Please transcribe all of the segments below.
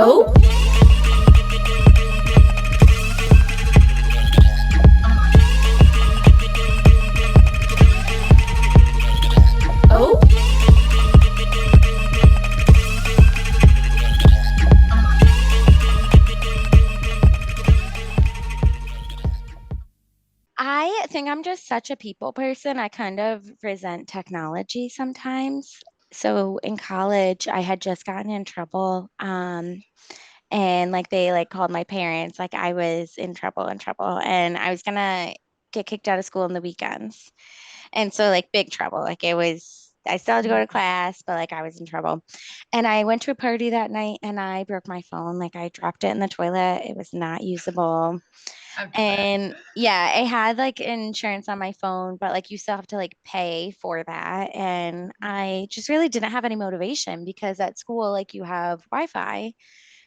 Oh. Oh. I think I'm just such a people person. I kind of resent technology sometimes. So in college, I had just gotten in trouble. And like they like called my parents, like I was in trouble, and I was gonna get kicked out of school on the weekends. And so like big trouble. Like it was I still had to go to class, but like I was in trouble. And I went to a party that night and I broke my phone. Like I dropped it in the toilet. It was not usable. I've done that. And yeah, I had like insurance on my phone, but like you still have to like pay for that. And I just really didn't have any motivation because at school, like you have Wi-Fi.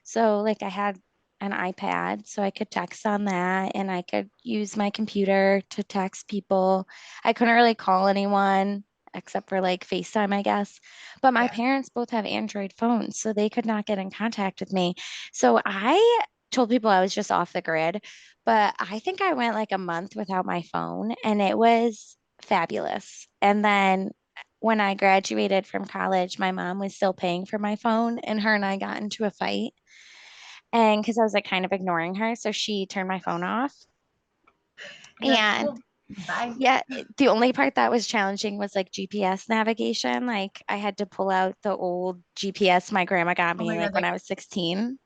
So like I had an iPad, so I could text on that and I could use my computer to text people. I couldn't really call anyone except for like FaceTime, I guess. But my Yeah. parents both have Android phones, so they could not get in contact with me. So I told people I was just off the grid, but I think I went like a month without my phone and it was fabulous. And then when I graduated from college, my mom was still paying for my phone, and her and I got into a fight. And because I was like kind of ignoring her, so she turned my phone off. You're like, And cool. Bye. yeah, the only part that was challenging was like GPS navigation. Like I had to pull out the old GPS my grandma got Oh me my like God. when Like, I was 16.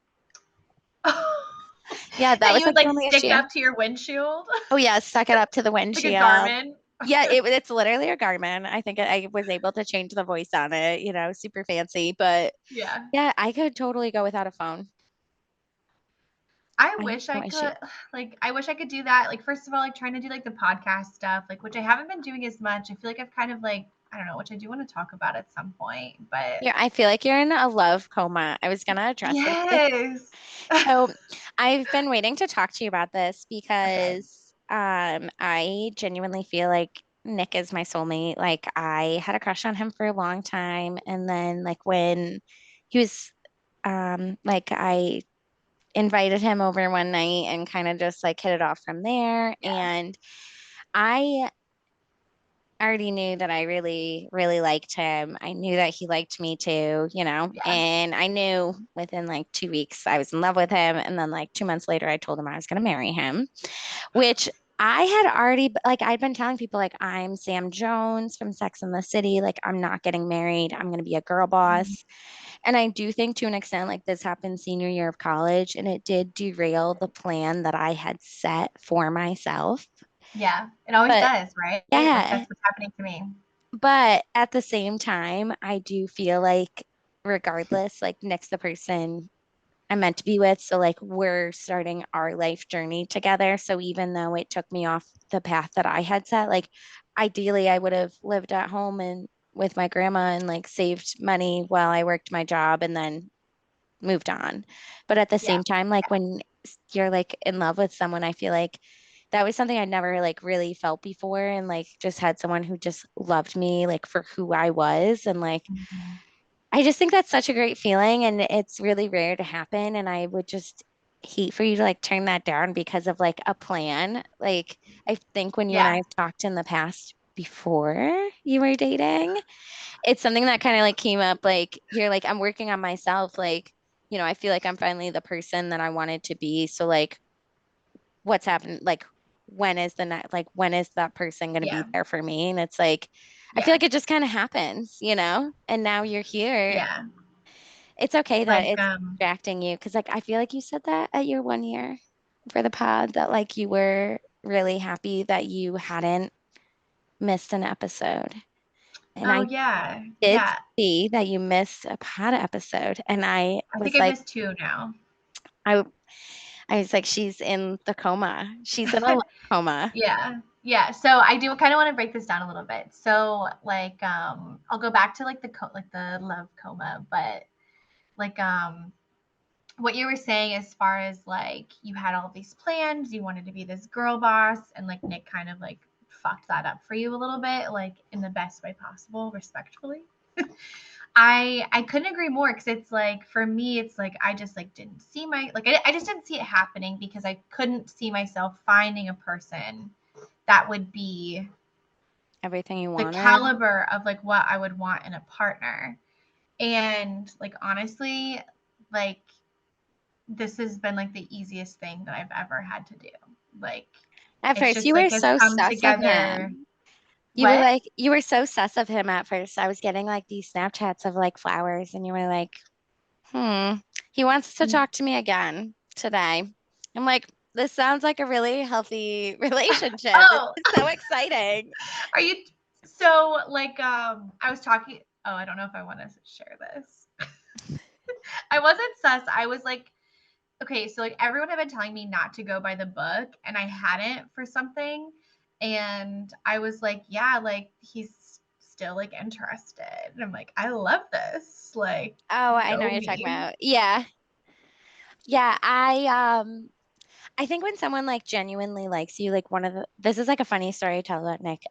Yeah, that that was you would like the like only stick issue. up to your windshield, Oh yeah, stuck it up to the like a windshield. Garmin. Yeah, it's literally a Garmin. I think I was able to change the voice on it, super fancy. But Yeah. yeah, I could totally go without a phone. I I have wish I no issue. could, like, I wish I could do that. Like, first of all, like trying to do like the podcast stuff, like, which I haven't been doing as much. I feel like I've kind of like, I don't know, which I do want to talk about at some point, but Yeah, I feel like you're in a love coma. I was gonna address this with yes. So I've been waiting to talk to you about this Okay. because I genuinely feel like Nick is my soulmate. Like I had a crush on him for a long time, and then like when he was like I invited him over one night and kind of just like hit it off from there. Yeah. And I already knew that I really, really liked him. I knew that he liked me too, Yeah. and I knew within like 2 weeks I was in love with him. And then like 2 months later, I told him I was going to marry him, which I had already, like, I'd been telling people, like, I'm Sam Jones from Sex and the City. Like, I'm not getting married. I'm going to be a girl Mhm. boss. And I do think to an extent, like, this happened senior year of college, and it did derail the plan that I had set for myself. Yeah. It always But does, right? Like yeah, that's what's happening to me. but at the same time, I do feel like, regardless, like Nick's the person I'm meant to be with. So, like, we're starting our life journey together. So, even though it took me off the path that I had set, like, ideally, I would have lived at home and with my grandma and like saved money while I worked my job and then moved on. But at the Yeah. same time, like, when you're like in love with someone, I feel like that was something I'd never like really felt before, and like just had someone who just loved me like for who I was. And like Mhm. I just think that's such a great feeling, and it's really rare to happen, and I would just hate for you to like turn that down because of like a plan. Like I think when you and I Yeah. have talked in the past before you were dating, it's something that kind of like came up, like you're like, I'm working on myself, like, I feel like I'm finally the person that I wanted to be. So like what's happened, like when is the next, like when is that person going to be Yeah. there for me? And it's like I feel Yeah. like it just kind of happens, and now you're here. Yeah. It's okay that Like, it's distracting you because like I feel like you said that at your 1 year for the pod, that like you were really happy that you hadn't missed an episode. And oh I yeah. did Yeah. see that you missed a pod episode, and I I was think I like, missed two now. I I was like, she's in the coma. She's in a love coma. Yeah. Yeah. So I do kind of want to break this down a little bit. So like I'll go back to like like the love coma, but like what you were saying as far as like you had all these plans, you wanted to be this girl boss, and like Nick kind of like fucked that up for you a little bit, like in the best way possible, respectfully. I couldn't agree more, because it's like, for me, it's like I just like didn't see I just didn't see it happening, because I couldn't see myself finding a person that would be Everything you the wanted. caliber of like what I would want in a partner. And like honestly, like this has been like the easiest thing that I've ever had to do. Like At it's first, just you like were it's so come sus of together. him. What? You were so sus of him at first. I was getting like these Snapchats of like flowers, and you were like, hmm, he wants to talk to me again today. I'm like, this sounds like a really healthy relationship. This Oh, is so exciting. are you so like I was talking, oh, I don't know if I want to share this. I wasn't sus. I was like, okay, so like everyone had been telling me not to go by the book, and I hadn't for something. And I was like, yeah, like he's still like interested. And I'm like, I love this. Like, Oh, I know go what you're talking me. about. Yeah. Yeah, I think when someone like genuinely likes you, like this is like a funny story to tell about Nick.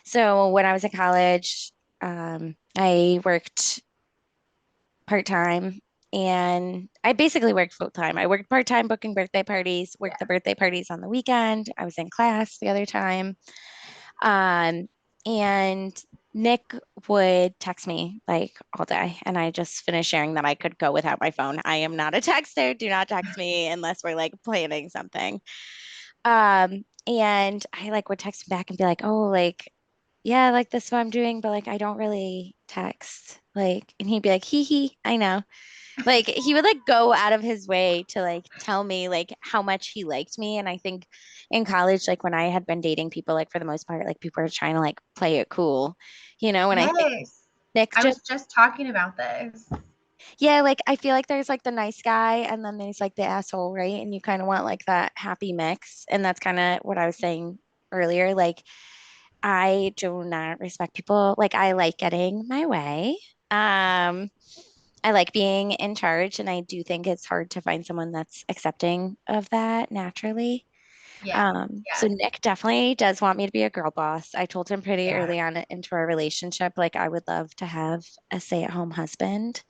So when I was in college, I worked part-time and I basically worked full-time. I worked part-time booking birthday parties, Yeah. worked the birthday parties on the weekend. I was in class the other time. Um, and Nick would text me like all day, and I just finished sharing that I could go without my phone. I am not a texter. Do not text me unless we're like planning something. And I like would text him back and be like, oh, like, yeah, like this is what I'm doing, but like I don't really text. Like, and he'd be like, hee hee, I know. Like he would like go out of his way to like tell me like how much he liked me. And I think in college, like when I had been dating people, like for the most part, like people were trying to like play it cool, and I think Yes. Nick I just, was just talking about this. yeah, like I feel like there's like the nice guy and then there's like the asshole, right? And you kind of want like that happy mix. And that's kind of what I was saying earlier. Like I do not respect people. Like I like getting my way. Um, I like being in charge, and I do think it's hard to find someone that's accepting of that naturally. Yeah. So Yeah. Nick definitely does want me to be a girl boss. I told him pretty Yeah. early on into our relationship, like I would love to have a stay-at-home husband.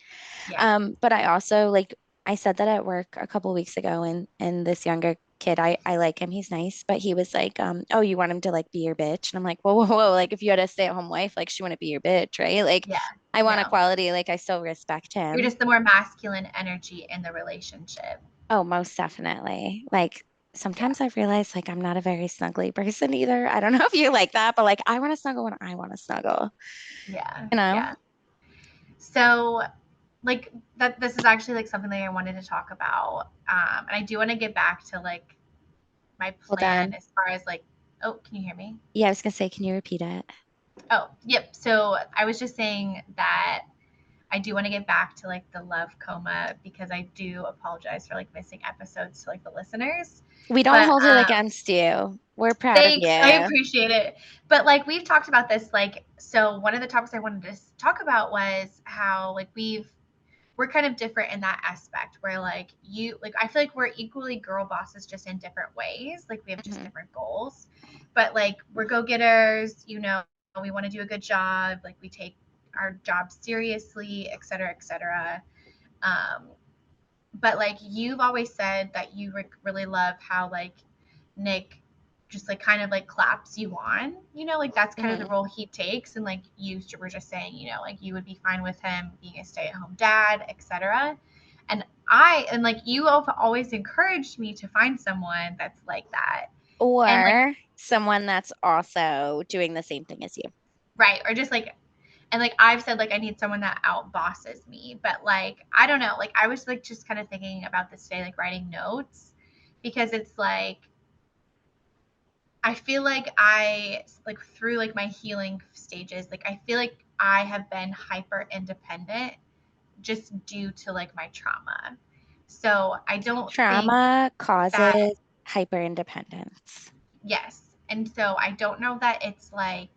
Yeah. But I also like I said that at work a couple weeks ago, and this younger kid, I like him, he's nice, but he was like, oh, you want him to like be your bitch? And I'm like, whoa, whoa, whoa, like if you had a stay-at-home wife, like she wouldn't be your bitch, right? Like Yeah. I want No. equality, like I still respect You're him. just the more masculine energy in the relationship. Oh, most definitely. Like Yeah. sometimes I realize like I'm not a very snuggly person either. I don't know if you like that, but like I want to snuggle when I want to snuggle, Yeah. you know? Yeah. So like that this is actually like something that I wanted to talk about. And I do want to get back to like my Hold plan on. as far as like, oh, can you hear me? Yeah, I was gonna say, can you repeat it? Oh, yep. So I was just saying that I do want to get back to like the love coma, because I do apologize for like missing episodes to like the listeners. We don't But hold it against you. We're proud of thanks. I you. appreciate it. But like we've talked about this, like, so one of the topics I wanted to talk about was how like we're kind of different in that aspect, where like you like I feel like we're equally girl bosses, just in different ways. Like we have just Mhm. different goals. But like we're go-getters, we want to do a good job, like we take our job seriously, et cetera, et cetera. Um, but like you've always said that you really love how like Nick just like kind of like claps you on, like that's kind of the Mhm. role he takes. And like you were just saying, like you would be fine with him being a stay-at-home dad, etc. And like you have always encouraged me to find someone that's like that. And like, Or someone that's also doing the same thing as you. right, or just like, and like I've said, like I need someone that out bosses me. But like I don't know, like I was like just kind of thinking about this today, like writing notes, because it's like I feel like I like through like my healing stages, like I feel like I have been hyper independent just due to like my trauma. So I don't think Trauma that, causes hyperindependence. yes. And so I don't know that it's like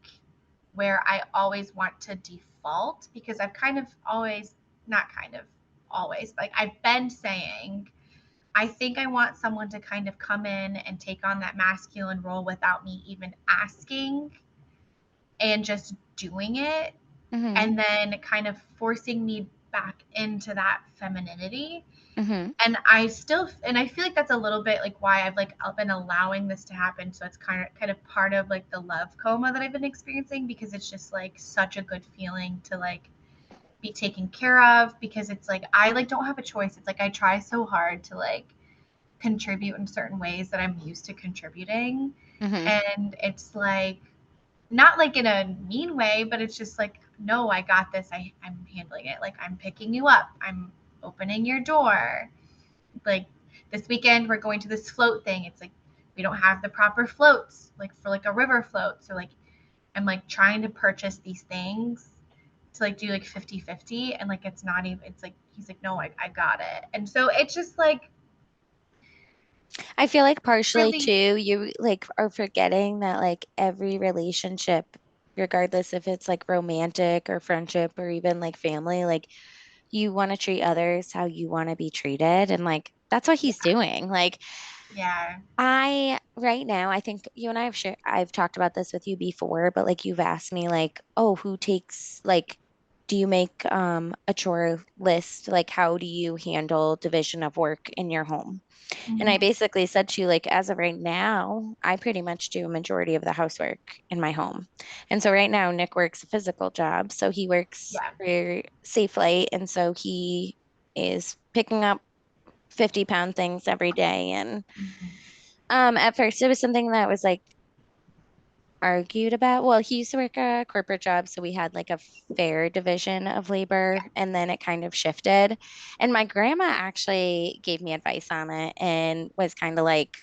where I always want to default, because I've kind of always, not kind of always, like I've been saying, I think I want someone to kind of come in and take on that masculine role without me even asking, and just doing it. Mhm. and then kind of forcing me back into that femininity. Mhm. And I feel like that's a little bit like why I've been allowing this to happen. So it's kind of part of like the love coma that I've been experiencing, because it's just like such a good feeling to like be taken care of, because it's like I like don't have a choice. It's like I try so hard to like contribute in certain ways that I'm used to contributing. Mhm. And it's like not like in a mean way, but it's just like, no, I got this. I'm handling it. Like I'm picking you up. I'm opening your door. Like this weekend we're going to this float thing. It's like we don't have the proper floats, like for like a river float. So like I'm like trying to purchase these things to like do like 50-50, and like it's not even, it's like he's like, no, I got it. And so it's just like I feel like partially really, too, you like are forgetting that like every relationship, regardless if it's like romantic or friendship or even like family, like you want to treat others how you want to be treated. And like that's what he's yeah, doing. Like yeah, right now, I think you and I have I've talked about this with you before, but like you've asked me like, oh, who takes like, do you make a chore list? Like, how do you handle division of work in your home? And I mm-hmm, basically said to you, like, as of right now, I pretty much do a majority of the housework in my home. And so right now, Nick works a physical job. So he works yeah, for Safe Light. And so he is picking up 50-pound things every day. And mm-hmm, at first, it was something that was like argued about. Well, he used to work a corporate job. So we had like a fair division of labor. yeah, And then it kind of shifted. And my grandma actually gave me advice on it and was kind of like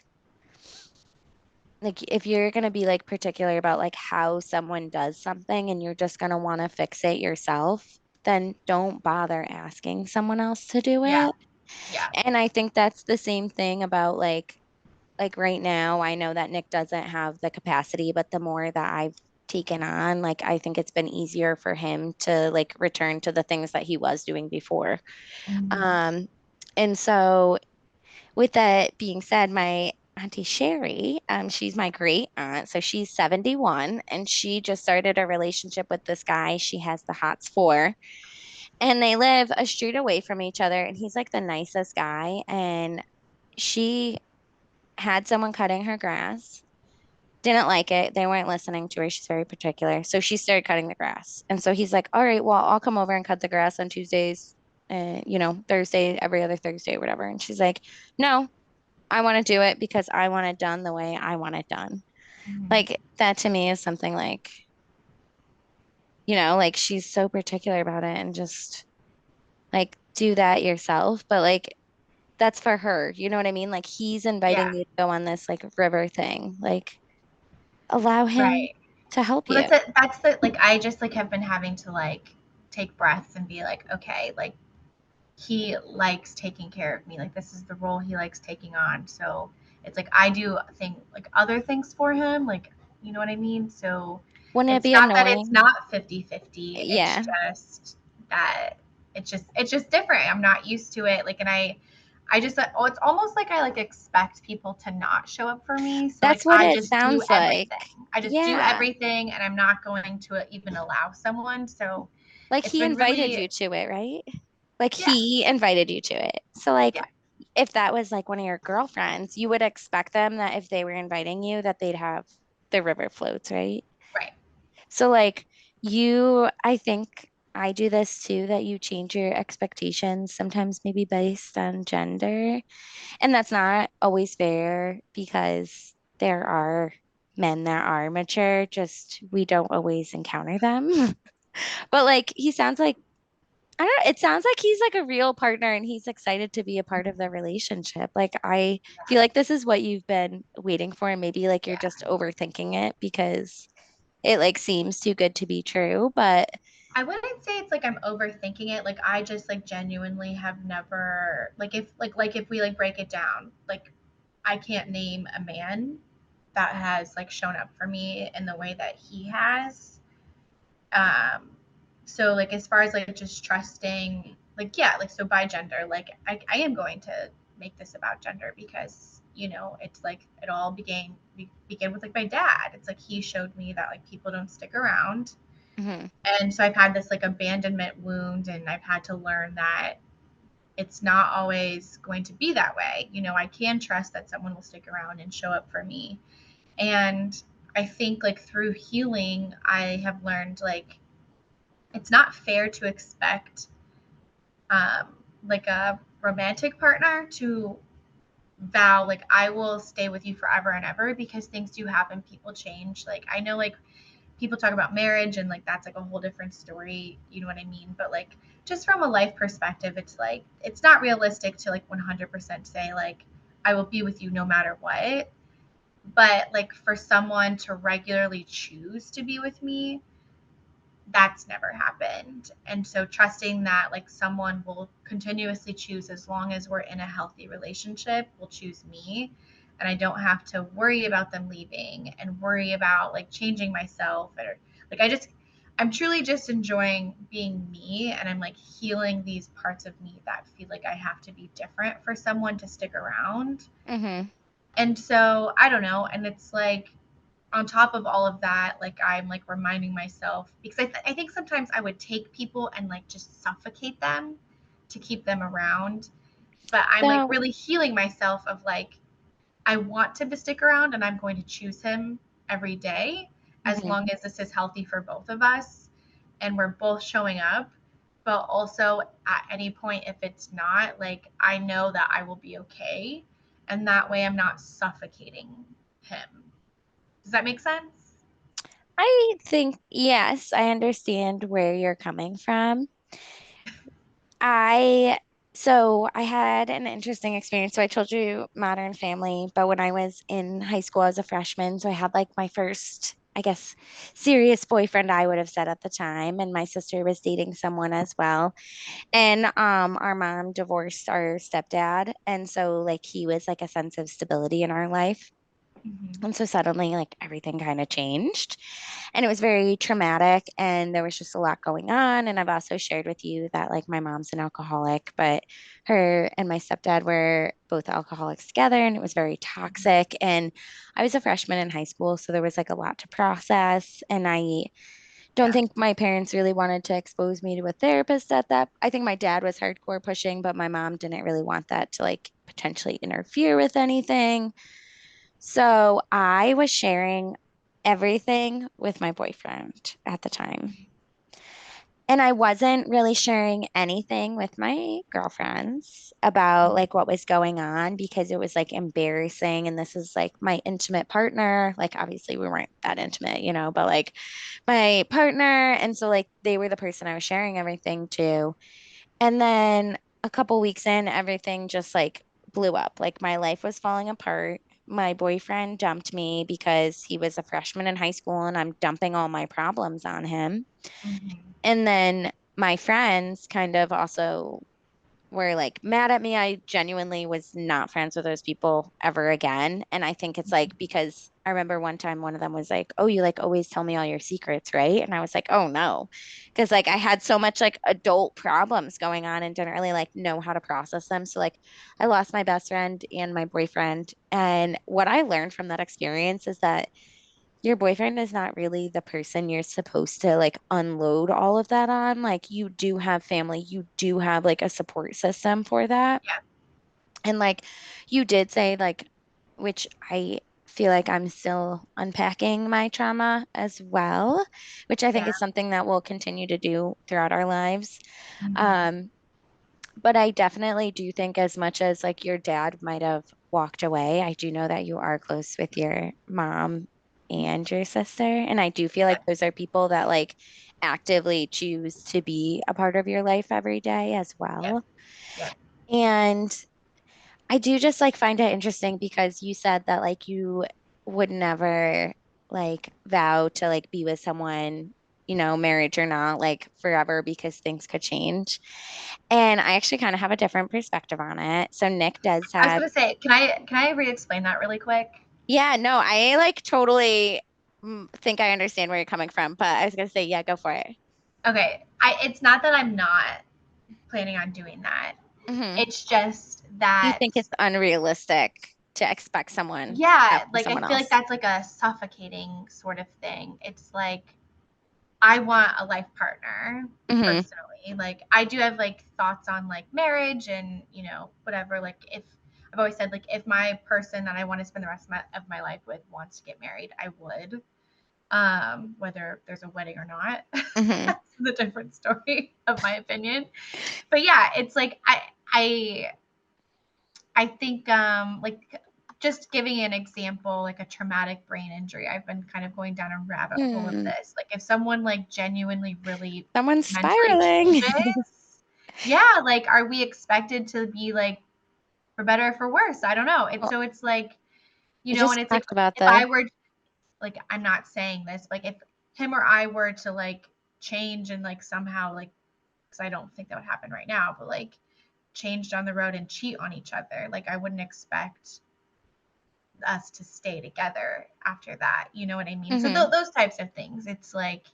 if you're going to be like particular about like how someone does something and you're just going to want to fix it yourself, then don't bother asking someone else to do yeah, it. yeah, And I think that's the same thing about like right now, I know that Nick doesn't have the capacity, but the more that I've taken on, like I think it's been easier for him to like return to the things that he was doing before. mm-hmm, Um and so with that being said, my Auntie Sherry, she's my great aunt. So she's 71 and she just started a relationship with this guy she has the hots for. And they live a street away from each other. And he's like the nicest guy. And she had someone cutting her grass, didn't like it. They weren't listening to her. She's very particular. So she started cutting the grass. And so he's like, all right, well, I'll come over and cut the grass on Tuesdays, Thursday, every other Thursday, or whatever. And she's like, no, I want to do it because I want it done the way I want it done. mm-hmm. Like that to me is something like, like she's so particular about it and just like do that yourself. But like that's for her. You know what I mean? Like he's inviting Yeah, you to go on this like river thing. Like allow him right. to help Well, you. that's the like I just like have been having to like take breaths and be like, okay, like he likes taking care of me. Like this is the role he likes taking on. So it's like I do like other things for him, like you know what I mean? So Wouldn't it it's be not that it's annoying? not 50-50. It's Yeah. just that it's just different. I'm not used to it. Like and I just it's almost like I like expect people to not show up for me. So like That's what I it just do sounds like. everything. I just do Yeah. everything and I'm not going to even allow someone. So Like it's he been invited really you to it, right? Like yeah, he invited you to it. So like yeah, if that was like one of your girlfriends, you would expect them that if they were inviting you that they'd have the river floats, right? right. So like I think I do this too, that you change your expectations sometimes maybe based on gender. And that's not always fair because there are men that are mature, just we don't always encounter them. But like he sounds like I don't know, it sounds like he's like a real partner and he's excited to be a part of the relationship. Like I feel Yeah, like this is what you've been waiting for and maybe like you're yeah. just overthinking it because it like seems too good to be true, but I wouldn't say it's like I'm overthinking it. Like I just like genuinely have never like if we like break it down, like I can't name a man that has like shown up for me in the way that he has. Um so like as far as like just trusting, like yeah, like so by gender, like I am going to make this about gender because it's like it all began with like my dad. It's like he showed me that like people don't stick around. Mm-hmm. And so I've had this like abandonment wound, and I've had to learn that it's not always going to be that way. You know, I can trust that someone will stick around and show up for me. And I think like through healing, I have learned like it's not fair to expect like a romantic partner to vow like I will stay with you forever and ever, because things do happen, people change. Like I know like people talk about marriage and like that's like a whole different story, you know what I mean? But like just from a life perspective, it's like it's not realistic to like 100% say like I will be with you no matter what. But like for someone to regularly choose to be with me, that's never happened. And so trusting that like someone will continuously choose, as long as we're in a healthy relationship, will choose me, and I don't have to worry about them leaving and worry about like changing myself, or like I'm truly just enjoying being me, and I'm like healing these parts of me that feel like I have to be different for someone to stick around. Mm-hmm. And so I don't know, and it's like on top of all of that, like I'm like reminding myself, because I think sometimes I would take people and like just suffocate them to keep them around. But I'm like So, really healing myself of like, I want him to stick around and I'm going to choose him every day, as mhm. long as this is healthy for both of us and we're both showing up. But also at any point, if it's not, like I know that I will be okay. And that way I'm not suffocating him. Does that make sense? I think, yes, I understand where you're coming from. I so I had an interesting experience. So I told you Modern Family, but when I was in high school, I was a freshman. So I had like my first, I guess, serious boyfriend, I would have said at the time. And my sister was dating someone as well. And our mom divorced our stepdad. And so like he was like a sense of stability in our life. Mm-hmm. And so suddenly, like everything kind of changed. And it was very traumatic. And there was just a lot going on. And I've also shared with you that, like, my mom's an alcoholic, but her and my stepdad were both alcoholics together. And it was very toxic. And I was a freshman in high school. So there was like a lot to process. And I don't Yeah. think my parents really wanted to expose me to a therapist at that. I think my dad was hardcore pushing, but my mom didn't really want that to like potentially interfere with anything. So I was sharing everything with my boyfriend at the time. And I wasn't really sharing anything with my girlfriends about like what was going on, because it was like embarrassing. And this is like my intimate partner. Like, obviously, we weren't that intimate, but like my partner. And so, like, they were the person I was sharing everything to. And then a couple weeks in, everything just like blew up. Like my life was falling apart. My boyfriend dumped me because he was a freshman in high school and I'm dumping all my problems on him. Mm-hmm. And then my friends kind of also were like mad at me. I genuinely was not friends with those people ever again. And I think it's like because I remember one time one of them was like, "Oh, you like always tell me all your secrets, right?" And I was like, "Oh no." Because like I had so much like adult problems going on and didn't really like know how to process them. So like I lost my best friend and my boyfriend. And what I learned from that experience is that your boyfriend is not really the person you're supposed to like unload all of that on. Like you do have family, you do have like a support system for that. Yeah. And like you did say, like, which I feel like I'm still unpacking my trauma as well, which I think Yeah. is something that we'll continue to do throughout our lives. Mm-hmm. Um, but I definitely do think, as much as like your dad might have walked away, I do know that you are close with your mom and your sister. And I do feel like Yep. those are people that like actively choose to be a part of your life every day as Yep. well. Yep. And I do just like find it interesting because you said that like you would never like vow to like be with someone, marriage or not, like forever, because things could change. And I actually kind of have a different perspective on it. So Nick does I was have, gonna say, can I re-explain that really quick? yeah, no, I like totally think I understand where you're coming from, but I was gonna say, yeah, go for it. Okay. It's not that I'm not planning on doing that. Hmm. It's just You that think it's unrealistic to expect someone out yeah, from like I someone feel like else. that's like a suffocating sort of thing. It's like I want a life partner Mm-hmm. personally. Like I do have like thoughts on like marriage and, whatever. Like if I've always said like if my person that I want to spend the rest of my life with wants to get married, I would. Whether there's a wedding or not. Mm-hmm. That's the different story of my opinion. But yeah, it's like I think like just giving an example, like a traumatic brain injury. I've been kind of going down a rabbit hole of Hmm. this. Like if someone like genuinely really Someone's mentally spiraling. changes, yeah, like are we expected to be like for better or for worse? I don't know. It's Well, so it's like, we and just it's like talked about if I this. were like I'm not saying this, like if him or I were to like change and like somehow like because I don't think that would happen right now, but like change down the road and cheat on each other, like I wouldn't expect us to stay together after that. You know what I mean? So Mm-hmm. those types of things. It's like,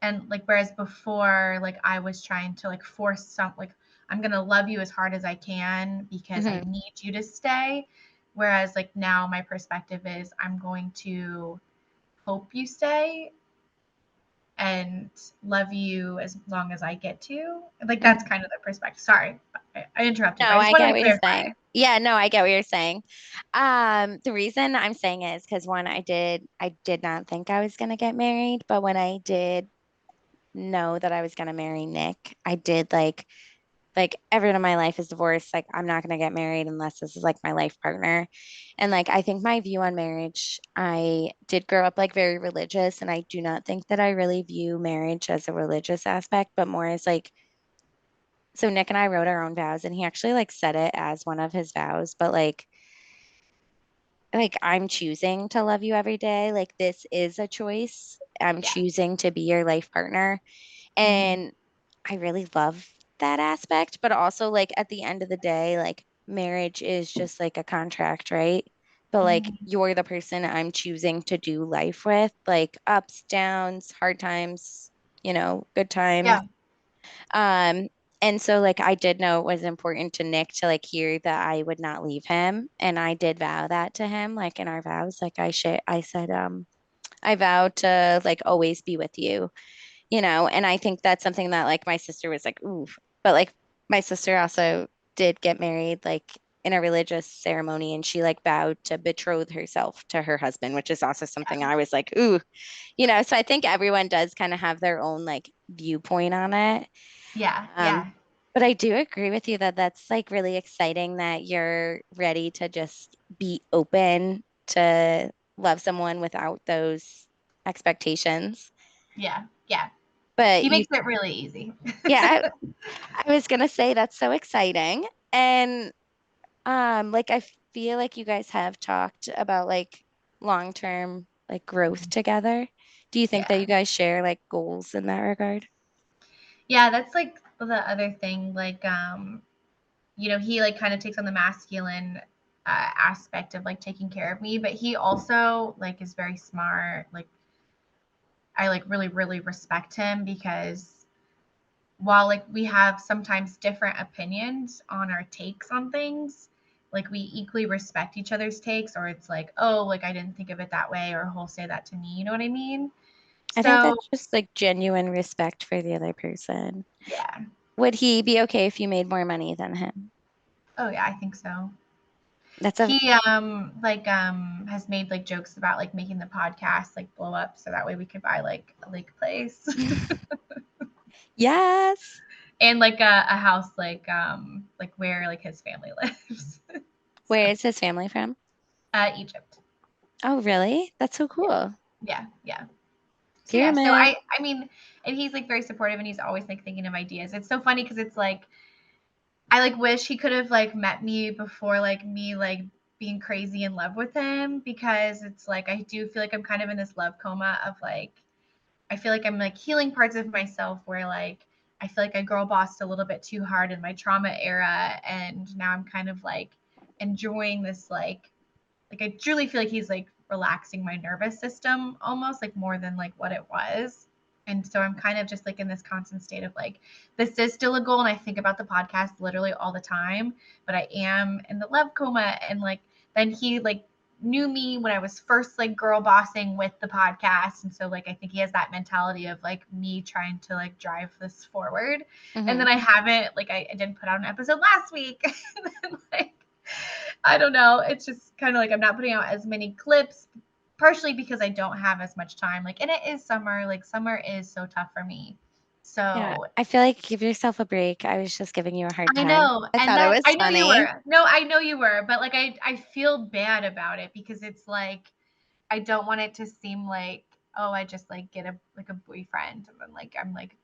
and like whereas before, like I was trying to like force some like I'm gonna love you as hard as I can because I Mm-hmm. need you to stay. Whereas like now my perspective is I'm going to hope you stay and love you as long as I get to. Like that's kind of the perspective. Sorry, I interrupted, but No, I just I wanted get to what you're clarify. saying. Yeah, no, I get what you're saying. The reason I'm saying it is because when I did not think I was gonna get married, but when I did know that I was gonna marry Nick, I did like everyone in my life is divorced. Like I'm not gonna get married unless this is like my life partner. And like I think my view on marriage, I did grow up like very religious, and I do not think that I really view marriage as a religious aspect, but more as like so Nick and I wrote our own vows and he actually like said it as one of his vows, but like I'm choosing to love you every day. Like this is a choice. I'm Yeah. choosing to be your life partner. Hmm. And I really love that aspect, but also like at the end of the day, like marriage is just like a contract, right? But like Hmm. you're the person I'm choosing to do life with, like ups, downs, hard times, good times. Yeah. Um, and so like I did know it was important to Nick to like hear that I would not leave him. And I did vow that to him, like in our vows. Like I said, I vow to like always be with you, and I think that's something that like my sister was like, ooh, but like my sister also did get married like in a religious ceremony and she like vowed to betroth herself to her husband, which is also something I was like, ooh, so I think everyone does kind of have their own like viewpoint on it. Yeah. Um, Yeah. but I do agree with you that that's like really exciting that you're ready to just be open to love someone without those expectations. Yeah. Yeah. But He makes it really easy. yeah, I was gonna say that's so exciting. And like I feel like you guys have talked about like long-term like growth together. Do you think that Yeah. you guys share like goals in that regard? Yeah, that's like the other thing. Like, he like kind of takes on the masculine aspect of like taking care of me, but he also like is very smart. Like, I like really, really respect him because while like we have sometimes different opinions on our takes on things, like we equally respect each other's takes, or it's like, oh, like I didn't think of it that way, or he'll say that to me. You know what I mean? I think So that's just like genuine respect for the other person. yeah. Would he be okay if you made more money than him? Oh yeah, I think so. That's a He like has made like jokes about like making the podcast like blow up so that way we could buy like a lake place yes. and like a house like where like his family lives. Where So is his family from? Egypt. Oh, really? That's so Yeah. cool. Yeah. Yeah. So yeah, so Pyramid. I mean, and he's like very supportive and he's always like thinking of ideas. It's so funny because it's like I like wish he could have like met me before like me like being crazy in love with him because it's like I do feel like I'm kind of in this love coma of like I feel like I'm like healing parts of myself where like I feel like I girl bossed a little bit too hard in my trauma era and now I'm kind of like enjoying this like I truly feel like he's like relaxing my nervous system almost like more than like what it was. And so I'm kind of just like in this constant state of like, this is still a goal. And I think about the podcast literally all the time, but I am in the love coma. And like, then he like knew me when I was first like girl bossing with the podcast. And so like I think he has that mentality of like me trying to like drive this forward. And then I haven't like I didn't put out an episode last week. And like I don't know. It's just kind of like I'm not putting out as many clips, partially because I don't have as much time. Like, and it is summer. Like, summer is so tough for me. Yeah, So I feel like give yourself a break. I was just giving you a hard I time. know, I and thought it that was I know you funny. were. No, I know you were, but like I feel bad about it because it's like I don't want it to seem like oh I just like get a like a boyfriend and then like I'm like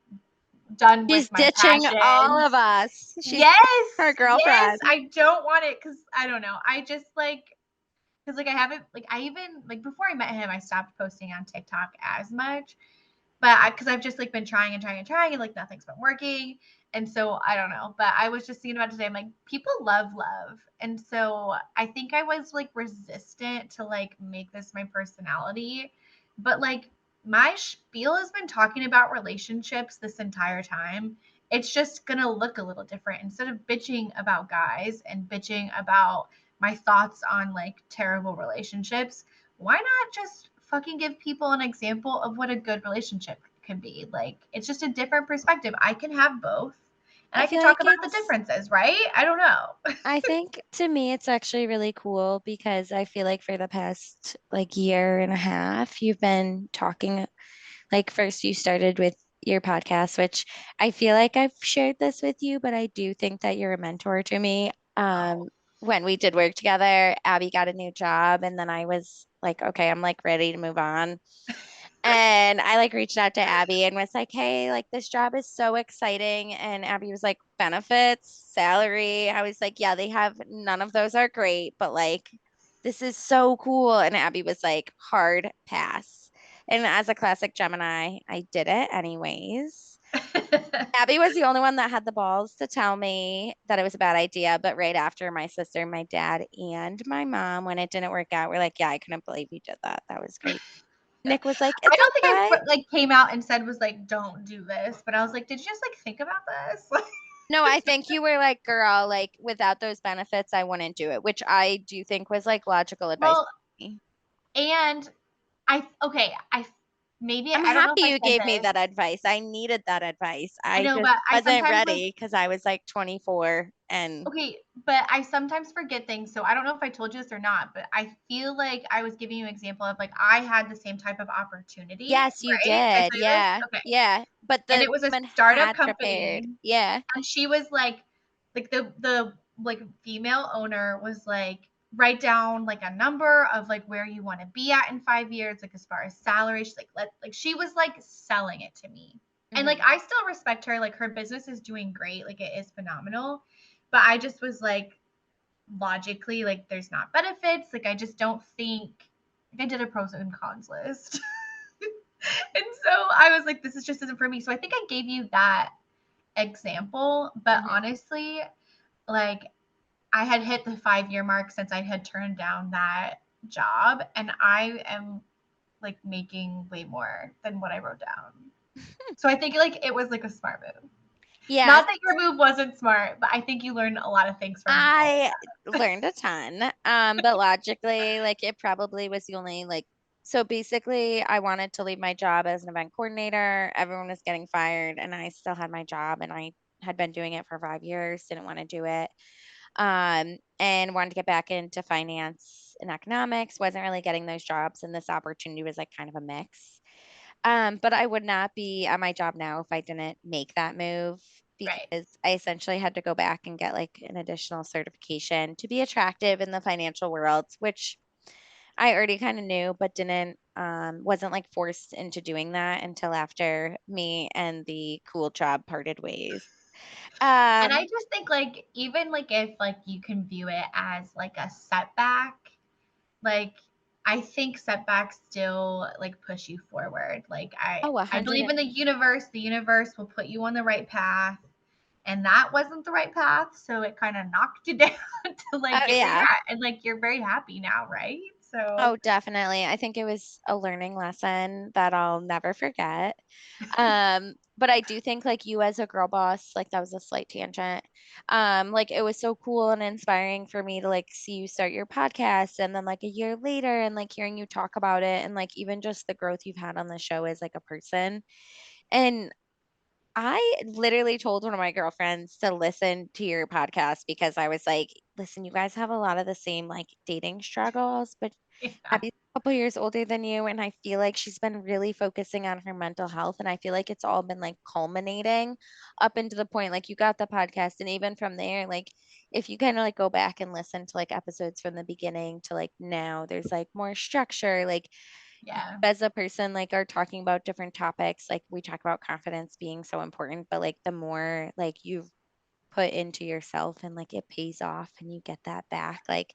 done She's with my ditching all of passions. us. She's her Yes, yes. girlfriend. I don't want it because I don't know. I just like because like I haven't like I even like before I met him, I stopped posting on TikTok as much, but because I've just like been trying and trying and trying and like nothing's been working, and so I don't know. But I was just thinking about today. I'm like people love love, and so I think I was like resistant to like make this my personality, but like my spiel has been talking about relationships this entire time. It's just gonna look a little different instead of bitching about guys and bitching about my thoughts on like terrible relationships. Why not just fucking give people an example of what a good relationship can be? Like, it's just a different perspective. I can have both and I I can feel talk like about the it's, differences, right? I don't know. I think to me, it's actually really cool because I feel like for the past like year and a half, you've been talking. Like first you started with your podcast, which I feel like I've shared this with you, but I do think that you're a mentor to me. Oh. When we did work together, Abby got a new job and then I was like, okay, I'm like ready to move on. And I like reached out to Abby and was like, hey, like this job is so exciting. And Abby was like, benefits, salary. I was like, yeah, they have none of those are great, but like this is so cool. And Abby was like, hard pass. And as a classic Gemini, I did it anyways. Abby was the only one that had the balls to tell me that it was a bad idea. But right after my sister, my dad, and my mom, when it didn't work out, we're like, yeah, I couldn't believe you did that. That was great. Nick was like, I it's don't think okay. I like came out and said was like, don't do this, but I was like, did you just like think about this? No, I think you were like, girl, like without those benefits, I wouldn't do it, which I do think was like logical advice Well, for me. and I okay, I maybe I'm I don't know if happy I you said gave me this. that advice. I needed that advice. I I know, just but I wasn't sometimes like ready because I was like 24 and okay, but I sometimes forget things. So I don't know if I told you this or not, but I feel like I was giving you an example of like I had the same type of opportunity, yes, you right? I did. told you this? Yeah. Okay. Yeah. But And the it was a woman startup had prepared. company. Yeah. And she was like the like female owner was like write down like a number of like where you want to be at in 5 years, like as far as salary. She's like like she was like selling it to me. And like Hmm. I still respect her. Like her business is doing great. Like it is phenomenal. But I just was like logically like there's not benefits. Like I just don't think like I did a pros and cons list. And so I was like, this is just isn't for me. So I think I gave you that example. But Hmm. honestly, like I had hit the 5 year mark since I had turned down that job. And I am like making way more than what I wrote down. So I think like it was like a smart move. Yes, Not that your move wasn't smart, but I think you learned a lot of things from all I learned a ton. But logically, like it probably was the only like so basically I wanted to leave my job as an event coordinator. Everyone was getting fired and I still had my job and I had been doing it for 5 years, didn't want to do it. And wanted to get back into finance and economics, wasn't really getting those jobs, and this opportunity was like kind of a mix. But I would not be at my job now if I didn't make that move right. because I essentially had to go back and get like an additional certification to be attractive in the financial world, which I already kind of knew, but didn't, wasn't like forced into doing that until after me and the cool job parted ways. And I Um, just think like even like if like you can view it as like a setback, like I think setbacks still like push you forward. Like oh, a I hundred. believe in the universe. The universe will put you on the right path. And that wasn't the right path, so it kind of knocked you down to like Oh get where you're yeah. at. And like you're very happy now, right? So Oh, definitely. I think it was a learning lesson that I'll never forget. But I do think like you as a girl boss, like that was a slight tangent. Like it was so cool and inspiring for me to like see you start your podcast and then like a year later and like hearing you talk about it and like even just the growth you've had on the show as like a person. And I literally told one of my girlfriends to listen to your podcast because I was like, listen, you guys have a lot of the same like dating struggles, but yeah, Abby's a couple years older than you, and I feel like she's been really focusing on her mental health, and I feel like it's all been like culminating up into the point like you got the podcast, and even from there, like if you kind of like go back and listen to like episodes from the beginning to like now, there's like more structure, like you yeah, as a person like are talking about different topics, like we talk about confidence being so important, but like the more like you've put into yourself and like it pays off and you get that back. Like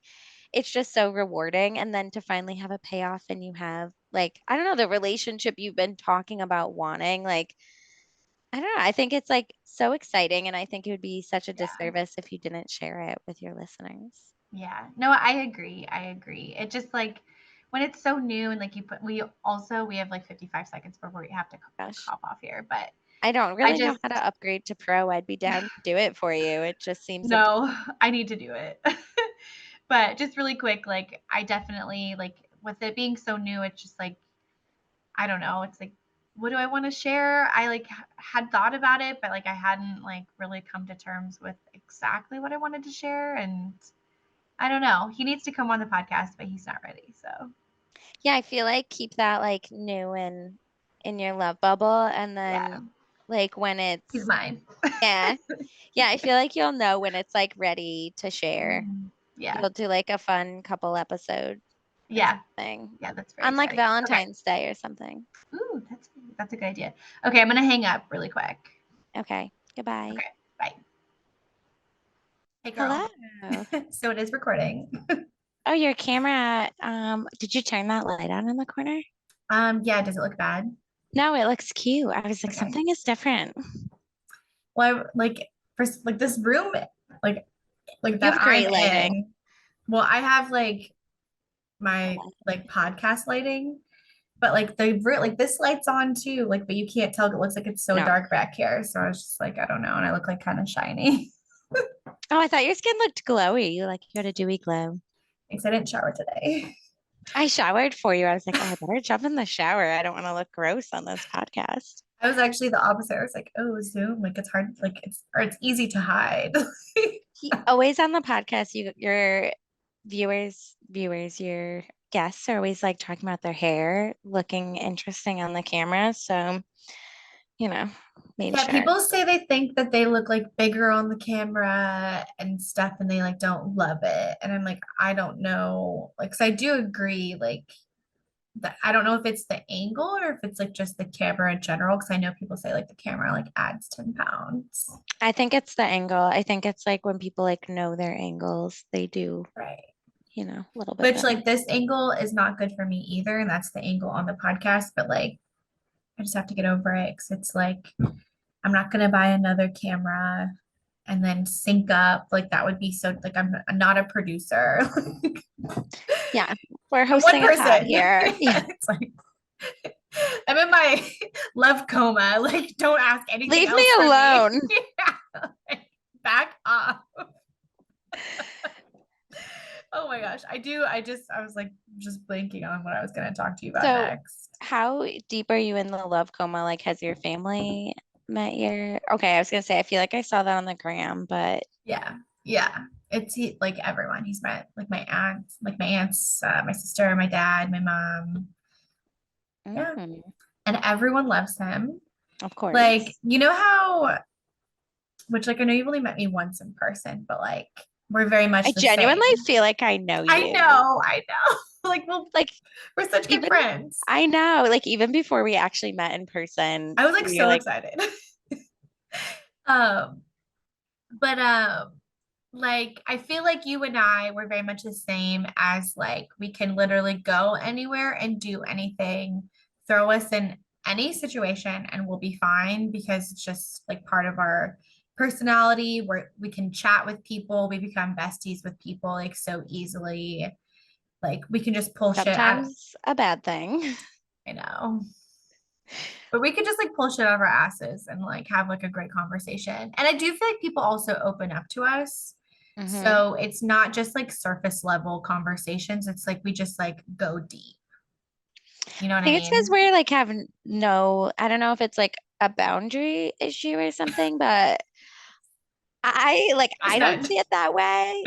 it's just so rewarding. And then to finally have a payoff and you have like, I don't know, the relationship you've been talking about wanting, like, I don't know. I think it's like so exciting. And I think it would be such a yeah, disservice if you didn't share it with your listeners. yeah. No, I agree. I agree. It just like when it's so new and like we have like 55 seconds before we have to Gosh, hop off here, but I don't I really know just how to upgrade to pro. I'd be down to do it for you. It just seems a no, I need to do it. But just really quick, like I definitely like with it being so new, it's just like I don't know. It's like what do I want to share? I like had thought about it, but like I hadn't like really come to terms with exactly what I wanted to share. And I don't know. He needs to come on the podcast, but he's not ready. So yeah, I feel like keep that like new and in your love bubble. And yeah, then like when he's it's, mine. yeah, yeah, I feel like you'll know when it's like ready to share. Mhm. Yeah. You'll do like a fun couple episodes or Yeah. something Yeah. That's very on like exciting. Okay. Valentine's Day or something. Ooh, that's a good idea. Okay, I'm gonna hang up really quick. Okay, goodbye. Okay. Bye. Hey Hello. girl. So it is recording. Oh, your camera, did you turn that light on in the corner? Yeah, does it look bad? No, it looks cute. I was like, Okay. something is different. Well, like first like this room like You that have I'm great lighting. in. Well, I have like my like podcast lighting, but like like this light's on too, like but you can't tell. It looks like it's so No. dark back here. So I was just like, I don't know, and I look like kind of shiny. Oh, I thought your skin looked glowy. You like you had a dewy glow. Thanks, I didn't shower today. I showered for you. I was like, oh, I better jump in the shower. I don't want to look gross on this podcast. I was actually the opposite. I was like, oh, Zoom, like it's hard, like it's easy to hide. Always on the podcast, your viewers, your guests are always like talking about their hair looking interesting on the camera. So, you know, made Yeah, sure. people say they think that they look like bigger on the camera and stuff, and they like don't love it. And I'm like, I don't know. Like, 'cause I do agree, like that I don't know if it's the angle or if it's like just the camera in general, because I know people say like the camera like adds 10 pounds. I think it's the angle. I think it's like when people like know their angles, they do, Right. a little bit Which better. like this angle is not good for me either, and that's the angle on the podcast, but like I just have to get over it because it's like I'm not gonna buy another camera and then sync up. Like that would be so like I'm not a producer. Yeah, we're I'm one hosting a pod person. here. Yeah, It's like I'm in my love coma. Like, don't ask anything leave me else from me. alone. Yeah. Like, back off. Oh my gosh. I was like just blanking on what I was gonna talk to you about So, next. how deep are you in the love coma? Like, has your family met your? Okay, I was gonna say I feel like I saw that on the gram, but Yeah. Yeah. Like everyone. He's met like my aunts, my sister, my dad, my mom. Yeah. mm, And everyone loves him. of Like, course. you know how, which like I know you've only met me once in person, but like we're very I much the genuinely same. feel like I know I you. know, I know. Like, well, Like, we're such good even friends. I know, like even before we actually met in person, I was like you're so like, excited. um, but like I feel like you and I were very much the same as like we can literally go anywhere and do anything, throw us in any situation and we'll be fine because it's just like part of our personality where we can chat with people, we become besties with people like so easily. Like we can just pull shit out. Sometimes a bad thing. I know. But we could just like pull shit out of our asses and like have like a great conversation. And I do feel like people also open up to us. Hmm. So it's not just like surface level conversations. It's like we just like go deep. You know I what I think it's because mean? we're like have no, I don't know if it's like a boundary issue or something, but I don't Percent. see it that way.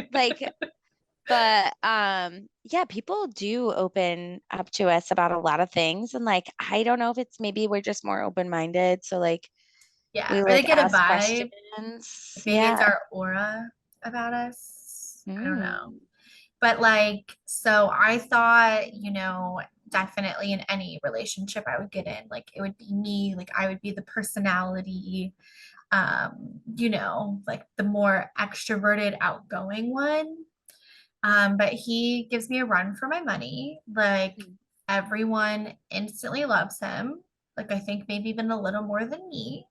But yeah, people do open up to us about a lot of things. And like I don't know if it's maybe we're just more open-minded. So like Yeah. we Or they like get a ask vibe. questions. Like maybe it's Yeah. our aura about us. I don't know. Mm. But like, so I thought, definitely in any relationship I would get in, like it would be me, like I would be the personality, like the more extroverted, outgoing one. But he gives me a run for my money. Like everyone instantly loves him. Like I think maybe even a little more than me.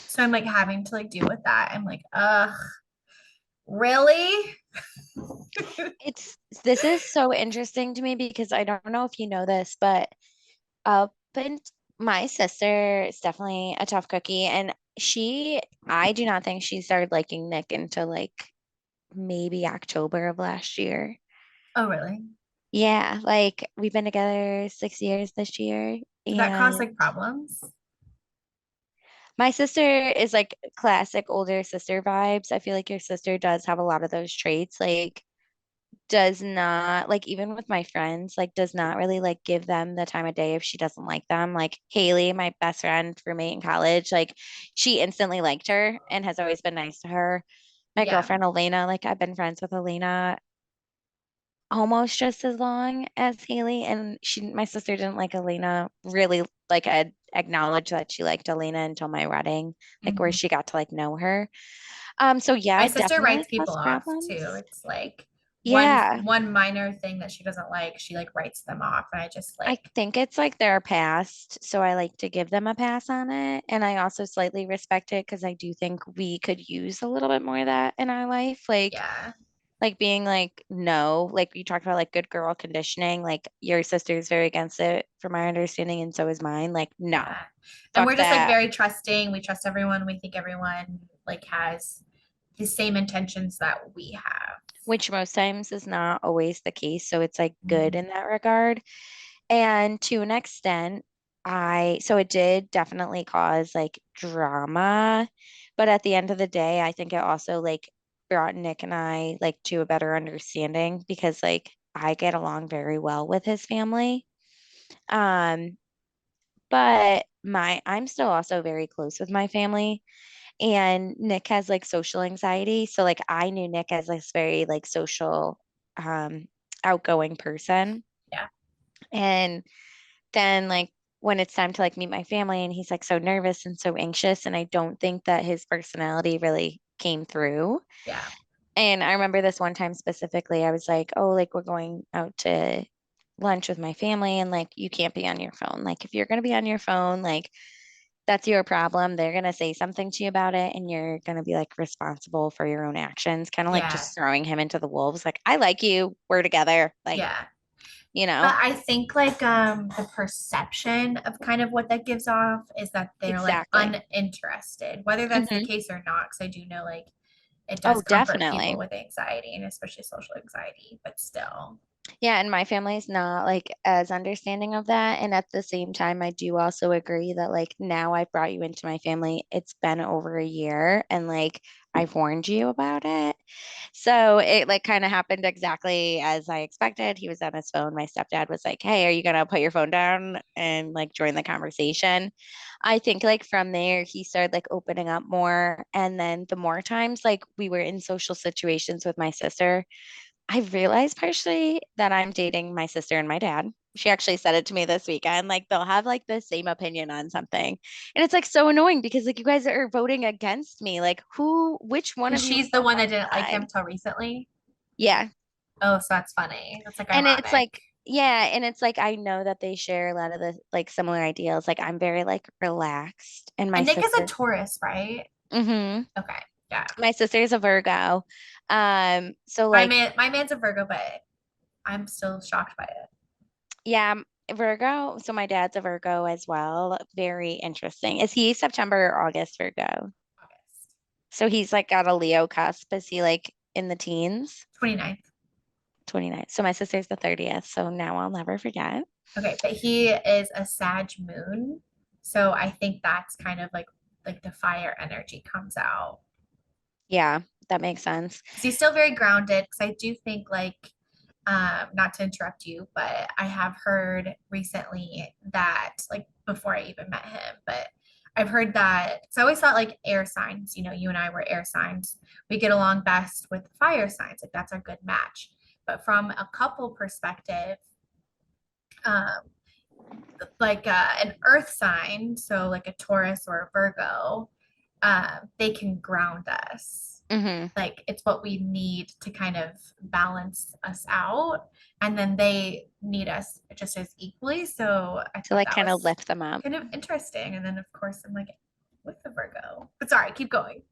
So I'm like having to like deal with that. I'm like, ugh, really? It's this is so interesting to me because I don't know if you know this, but up and my sister is definitely a tough cookie, and I do not think she started liking Nick until like maybe October of last year. Oh, really? Yeah, like we've been together 6 years this year, Did that cause and like problems? my sister is like classic older sister vibes. I feel like your sister does have a lot of those traits, like does not like even with my friends, like does not really like give them the time of day if she doesn't like them. Like Haley, my best friend roommate in college, like she instantly liked her and has always been nice to her. My Yeah. girlfriend Elena, like I've been friends with Elena almost just as long as Haley, and my sister didn't like Elena really like acknowledge that she liked Elena until my wedding, like where Mhm. she got to like know her. So My yeah, sister definitely writes people cause off too. problems. It's like one Yeah, one minor thing that she doesn't like, she like writes them off. And I just I like, think it's like their past, so I like to give them a pass on it. And I also slightly respect it because I do think we could use a little bit more of that in our life. yeah, Like being like, no, like you talked about like good girl conditioning, like your sister is very against it from my understanding, and so is mine. Like, no, yeah. And fuck we're just like that. very trusting. We trust everyone. We think everyone like has the same intentions that we have. Which most times is not always the case. So it's like good Mhm. in that regard. And to an extent, so it did definitely cause like drama. But at the end of the day, I think it also like brought Nick and I like to a better understanding because like I get along very well with his family. Um, but I'm still also very close with my family. And Nick has like social anxiety. So like I knew Nick as this very like social, um, outgoing person. Yeah, And then like when it's time to like meet my family and he's like so nervous and so anxious, and I don't think that his personality really came through. yeah, And I remember this one time specifically, I was like, oh, like we're going out to lunch with my family and like you can't be on your phone. Like if you're going to be on your phone, like that's your problem. They're going to say something to you about it and you're going to be like responsible for your own actions, kind of like yeah, just throwing him into the wolves. Like, I like you. We're together. Like, yeah. you know, But I think like the perception of kind of what that gives off is that they're like exactly. uninterested, whether that's the Hmm. case or not, because I do know like it does Oh, comfort people definitely. with anxiety and especially social anxiety, but still. Yeah, and my family's not like as understanding of that. And at the same time, I do also agree that like now I've brought you into my family. It's been over a year and like I've warned you about it. So it like kind of happened exactly as I expected. He was on his phone. My stepdad was like, "Hey, are you gonna put your phone down and like join the conversation?" I think like from there he started like opening up more. And then the more times like we were in social situations with my sister, I realized partially that I'm dating my sister and my dad. She actually said it to me this weekend. Like they'll have like the same opinion on something. And it's like so annoying because like you guys are voting against me. Like which one And of you is she's the on one my that didn't like him side? till recently. Yeah. Oh, so that's funny. That's like And it's ironic. like, yeah. And it's like, I know that they share a lot of the like similar ideals. Like I'm very like relaxed and my And Nick is a sister. Taurus, right? Hmm. Okay. Yeah. My sister is a Virgo. So like My man's a Virgo, but I'm still shocked by it. Yeah, Virgo. So my dad's a Virgo as well. Very interesting. Is he September or August Virgo? August So he's like got a Leo cusp. Is he like in the teens? 29th. 29. So my sister's the 30th. So now I'll never forget. Okay, but he is a Sag moon. So I think that's kind of like the fire energy comes out. Yeah, that makes sense. Because he's still very grounded. Because I do think like not to interrupt you, but I have heard recently that like before I even met him, but I've heard that because I always thought like air signs, you know, you and I were air signs. We get along best with fire signs, like that's our good match. But from a couple perspective, um, like an earth sign, so like a Taurus or a Virgo, they can ground us. Hmm. Like it's what we need to kind of balance us out. And then they need us just as equally. So I To thought like that kind of was lift them up. kind of interesting. And then, of course, I'm like, with the Virgo. But sorry, keep going.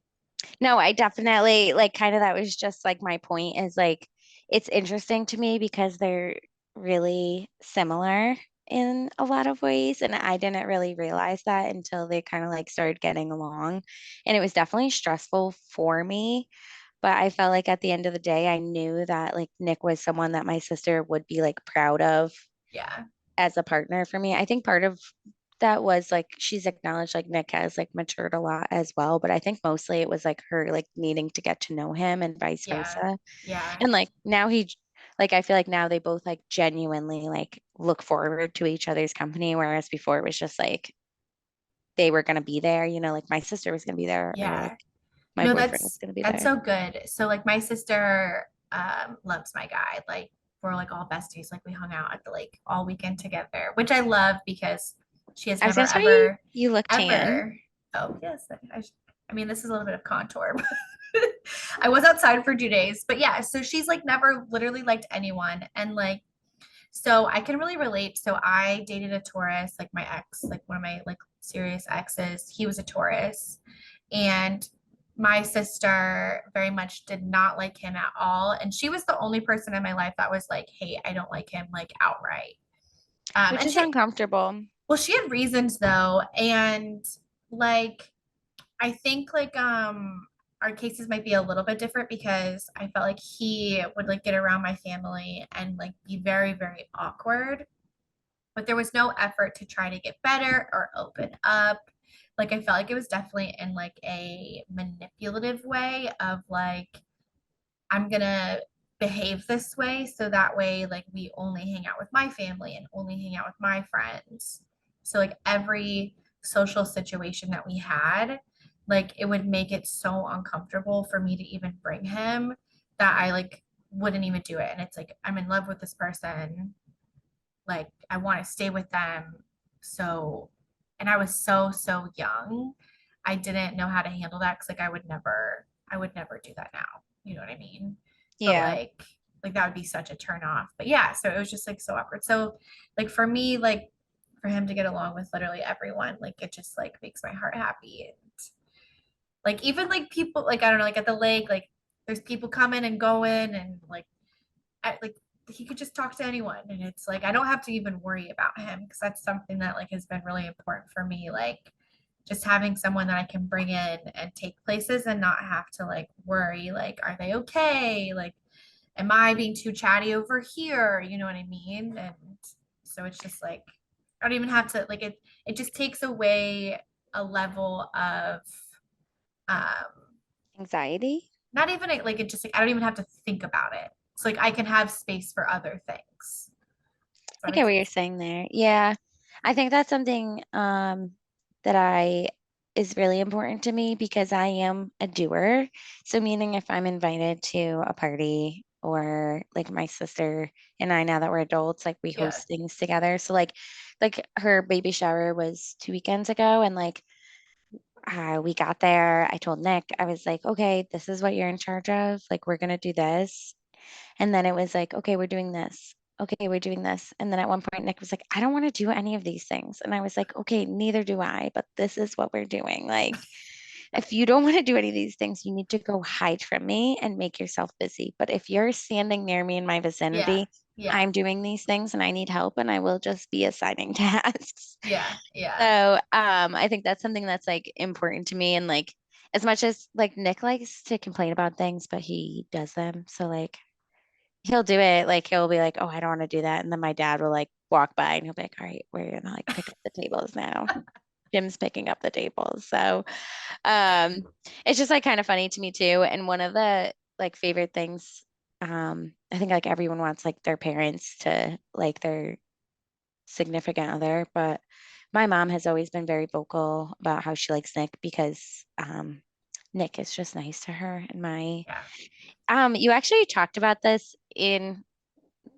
No, I definitely like kind of that was just like my point is like it's interesting to me because they're really similar in a lot of ways. And I didn't really realize that until they kind of like started getting along. And it was definitely stressful for me. But I felt like at the end of the day, I knew that like Nick was someone that my sister would be like proud of Yeah. as a partner for me. I think part of that was like she's acknowledged like Nick has like matured a lot as well, but I think mostly it was like her like needing to get to know him and vice Yeah. versa. Yeah. And like now like I feel like now they both like genuinely like look forward to each other's company, whereas before it was just like they were gonna be there, like my sister was gonna be there or like Yeah. my No, boyfriend was gonna be that's there. so good. So like my sister loves my guy. Like we're like all besties. Like we hung out at the lake all weekend together, which I love because she has I was gonna never tell you, ever you look tan. ever. Oh yes, I mean this is a little bit of contour. I was outside for 2 days, but yeah. So she's like never literally liked anyone, and like so I can really relate. So I dated a Taurus, like my ex, like one of my like serious exes. He was a Taurus. And my sister very much did not like him at all. And she was the only person in my life that was like, hey, I don't like him like outright. Which And is she, uncomfortable. well, she had reasons though. And like, I think like, our cases might be a little bit different because I felt like he would like get around my family and like be very, very awkward, but there was no effort to try to get better or open up. Like I felt like it was definitely in like a manipulative way of like I'm gonna behave this way so that way like we only hang out with my family and only hang out with my friends. So like every social situation that we had, like it would make it so uncomfortable for me to even bring him that I like wouldn't even do it. And it's like I'm in love with this person, like I want to stay with them. So, and I was so young. I didn't know how to handle that because like I would never do that now. You know what I mean? But Yeah, like that would be such a turn off. But yeah, so it was just like so awkward. So like for me, like for him to get along with literally everyone, like it just like makes my heart happy. And like even like people like I don't know, like at the lake, like there's people coming and going and like he could just talk to anyone, and it's like I don't have to even worry about him because that's something that like has been really important for me, like just having someone that I can bring in and take places and not have to like worry like are they okay, like am I being too chatty over here, you know what I mean? And so it's just like I don't even have to like it just takes away a level of um anxiety. not even like it just like I don't even have to think about it. It's like I can have space for other things. Does that I make get what you're sense? saying there. Yeah. I think that's something that I is really important to me because I am a doer. So meaning if I'm invited to a party or like my sister and I, now that we're adults, like we Yeah. host things together. So like her baby shower was 2 weekends ago and like we got there. I told Nick, I was like, okay, this is what you're in charge of. Like we're gonna do this. And then it was like, okay, we're doing this. Okay, we're doing this. And then at one point, Nick was like, I don't want to do any of these things. And I was like, okay, neither do I, but this is what we're doing. Like, if you don't want to do any of these things, you need to go hide from me and make yourself busy. But if you're standing near me in my Yeah. vicinity, Yeah. I'm doing these things and I need help and I will just be assigning tasks. Yeah. Yeah. So, I think that's something that's like important to me. And like, as much as like Nick likes to complain about things, but he does them. So like, he'll do it. Like, he'll be like, oh, I don't want to do that. And then my dad will like walk by and he'll be like, all right, we're gonna like pick up the tables now. Jim's picking up the tables. So, um, it's just like kind of funny to me too. And one of the like favorite things, I think like everyone wants like their parents to like their significant other, but my mom has always been very vocal about how she likes Nick because Nick is just nice to her. And my Yeah. you actually talked about this in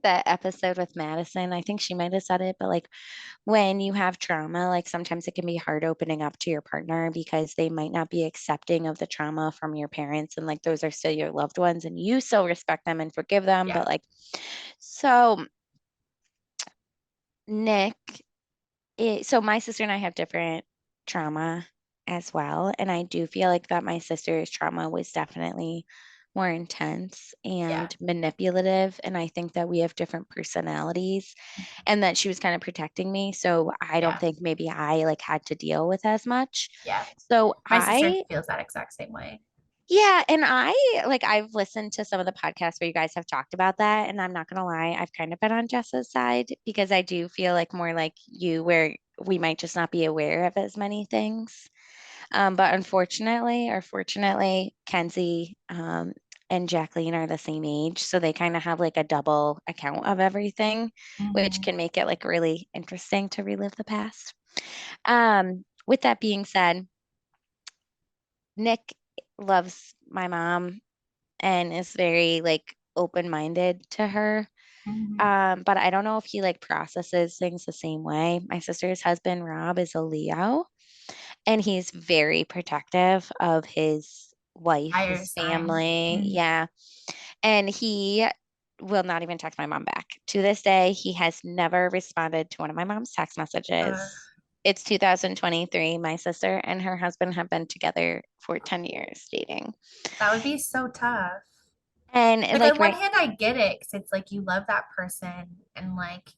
the episode with Madison. I think she might have said it, but like when you have trauma, like sometimes it can be hard opening up to your partner because they might not be accepting of the trauma from your parents, and like those are still your loved ones and you still respect them and forgive them. Yeah. But like, so Nick, so my sister and I have different trauma as well. And I do feel like that my sister's trauma was definitely more intense Yeah. and manipulative. And I think that we have different personalities and that she was kind of protecting me. So I don't Yeah. think maybe I like had to deal with as much. Yeah. So My sister feels that exact same way. yeah, and I've listened to some of the podcasts where you guys have talked about that, and I'm not gonna lie, I've kind of been on Jessa's side because I do feel like more like you, where we might just not be aware of as many things. But unfortunately, or fortunately, Kenzie and Jacqueline are the same age, so they kind of have like a double account of everything, which Hmm. can make it like really interesting to relive the past. With that being said, Nick loves my mom and is very like open-minded to her. Hmm. But I don't know if he like processes things the same way. My sister's husband, Rob, is a Leo, and he's very protective of his wife, Fire his sign. family. Mhm. Yeah. And he will not even text my mom back. To this day, he has never responded to one of my mom's text Ugh, messages. It's 2023. My sister and her husband have been together for 10 years dating. that would be so tough. And Like like on one right, hand, I get it because it's like you love that person and like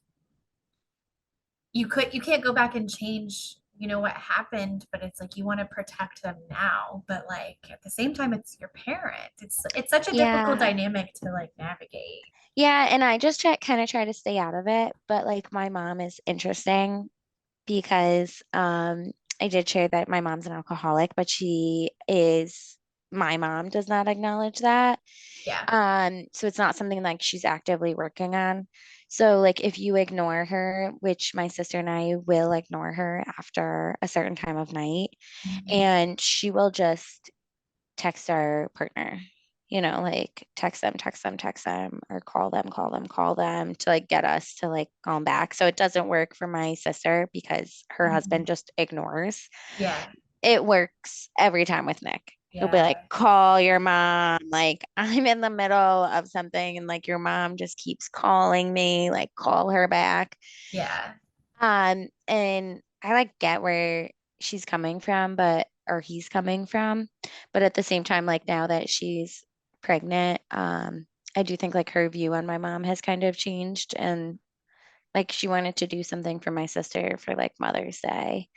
you can't go back and change, what happened, but it's like you want to protect them now. But like at the same time, it's your parent. It's such a difficult yeah. dynamic to like navigate. Yeah, and I just kind of try to stay out of it, but like my mom is interesting because I did share that my mom's an alcoholic, but my mom does not acknowledge that. Yeah. So it's not something like she's actively working on. So like if you ignore her, which my sister and I will ignore her after a certain time of night, Mhm. and she will just text our partner, like text them, or call them to like get us to like call back. So it doesn't work for my sister because her Mhm. husband just ignores. Yeah. It works every time with Nick. He'll be like, Yeah. call your mom. Like, I'm in the middle of something and like your mom just keeps calling me, like, call her back. Yeah. And I like get where she's coming from, or he's coming from, but at the same time, like now that she's pregnant, I do think like her view on my mom has kind of changed, and like she wanted to do something for my sister for like Mother's Day.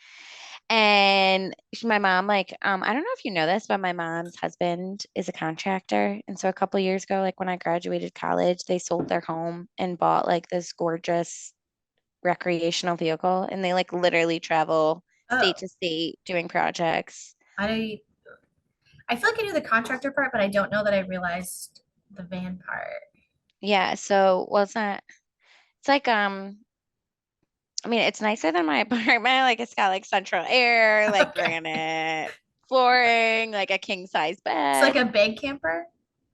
And my mom, like, I don't know if you know this, but my mom's husband is a contractor. And so a couple years ago, like when I graduated college, they sold their home and bought like this gorgeous recreational vehicle, and they like literally travel state Oh, to state doing projects. I I feel like I knew the contractor part, but I don't know that I realized the van part. Yeah, so well, it's like I mean, it's nicer than my apartment. Like it's got like central air, like Okay. granite flooring, like a king size It's like bed. a big camper.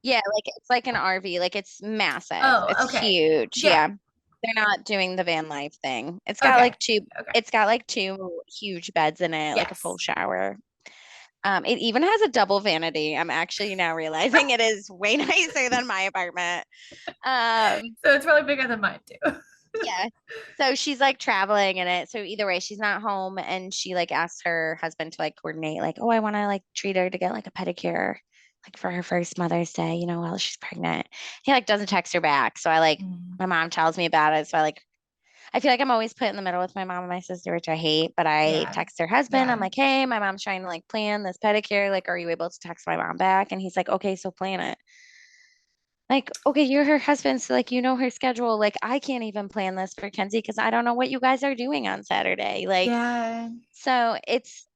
Yeah, like it's like an RV, like it's massive. Oh, It's okay. huge. Yeah. Yeah. They're not doing the van life thing. Okay. Okay. It's got like two huge beds in it, like a full Yes. shower. It even has a double vanity. I'm actually now realizing it is way nicer than my apartment. Um, So it's probably bigger than mine too. yeah. So she's like traveling in it. So either way, she's not home, and she like asked her husband to like coordinate, like, oh, I want to like treat her to get like a pedicure. like for her first Mother's Day, while she's pregnant. He like doesn't text her back. So I like Mm. my mom tells me about it. So I feel like I'm always put in the middle with my mom and my sister, which I hate, but I Yeah. text her husband. I'm Yeah. like, hey, my mom's trying to like plan this pedicure. Like, are you able to text my mom back? And he's like, okay, so plan it. Like, okay, you're her husband, so like you know her schedule. Like, I can't even plan this for Kenzie because I don't know what you guys are doing on Saturday. Like, Yeah. so it's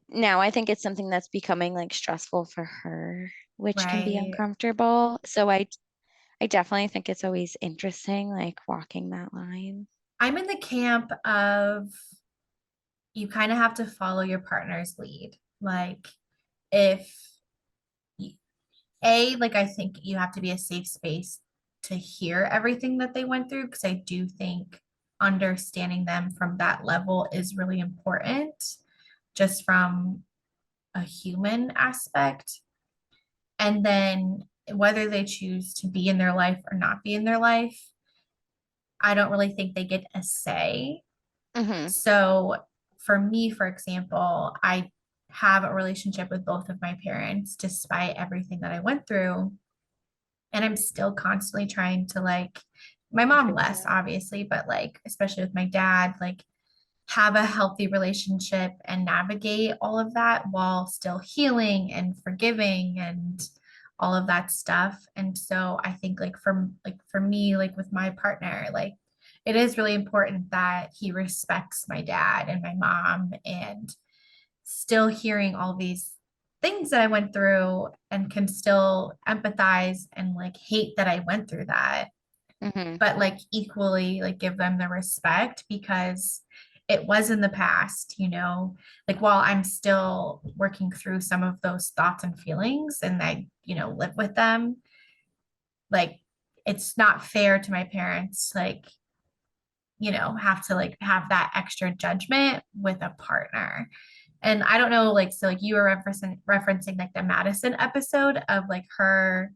now I think it's something that's becoming like stressful for her, which can be Right. uncomfortable. So I definitely think it's always interesting, like walking that line. I'm in the camp of you kind of have to follow your partner's lead. Like if like I think you have to be a safe space to hear everything that they went through because I do think understanding them from that level is really important just from a human aspect. And then whether they choose to be in their life or not be in their life, I don't really think they get a say. Hmm. So for me, for example, I have a relationship with both of my parents despite everything that I went through. And I'm still constantly trying to like, my mom Improve less, that. obviously, but like, especially with my dad, like, have a healthy relationship and navigate all of that while still healing and forgiving and all of that stuff. And so I think for me, like with my partner, like it is really important that he respects my dad and my mom and still hearing all these things that I went through and can still empathize and like hate that I went through that, Hmm. but like equally like give them the respect because it was in the past, like while I'm still working through some of those thoughts and feelings and I, live with them, like it's not fair to my parents, like, have to like have that extra judgment with a partner. And I don't know, like, so like you were referencing like the Madison episode of like her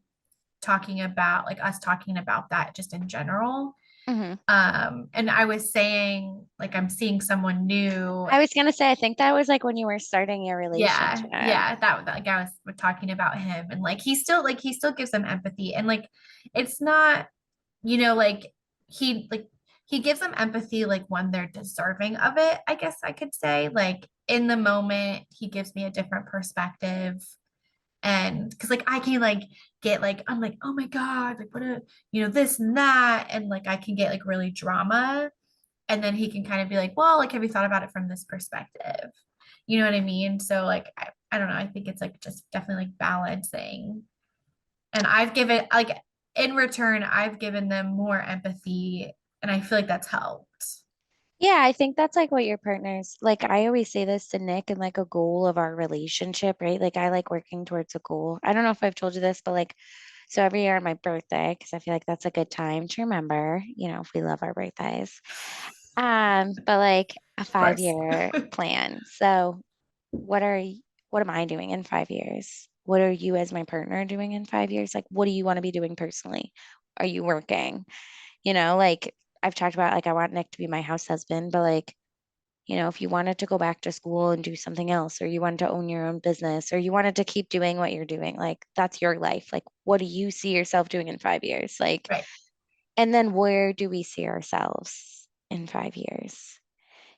talking about like us talking about that just in general. Hmm. And I was saying, like, I'm seeing someone new. I was gonna say, I think that was like when you were starting your Yeah, relationship. yeah, that like I was talking about him, and like he still gives them empathy, and like it's not, like like he gives them empathy like when they're deserving of it. I guess I could say, like in the moment, he gives me a different perspective, and because like I can like get like I'm like oh my god like what a this and that, and like I can get like really drama. And then he can kind of be like, well, like, have you thought about it from this perspective? You know what I mean? So like, I don't know. I think it's like just definitely like balancing. And I've given like in return, I've given them more empathy, and I feel like that's helped. Yeah, I think that's like what your partner's like. I always say this to Nick and like a goal of our relationship, right? Like I like working towards a goal. I don't know if I've told you this, but like, so every year on my birthday, because I feel like that's a good time to remember, if we love our birthdays. But like a Of course. 5 year plan. So what are what am I doing in 5 years? What are you as my partner doing in 5 years? Like, what do you want to be doing personally? Are you working? Like I've talked about, like, I want Nick to be my house husband, but like, if you wanted to go back to school and do something else, or you wanted to own your own business, or you wanted to keep doing what you're doing, like, that's your life. Like, what do you see yourself doing in 5 years? Like, Right. and then where do we see ourselves in 5 years?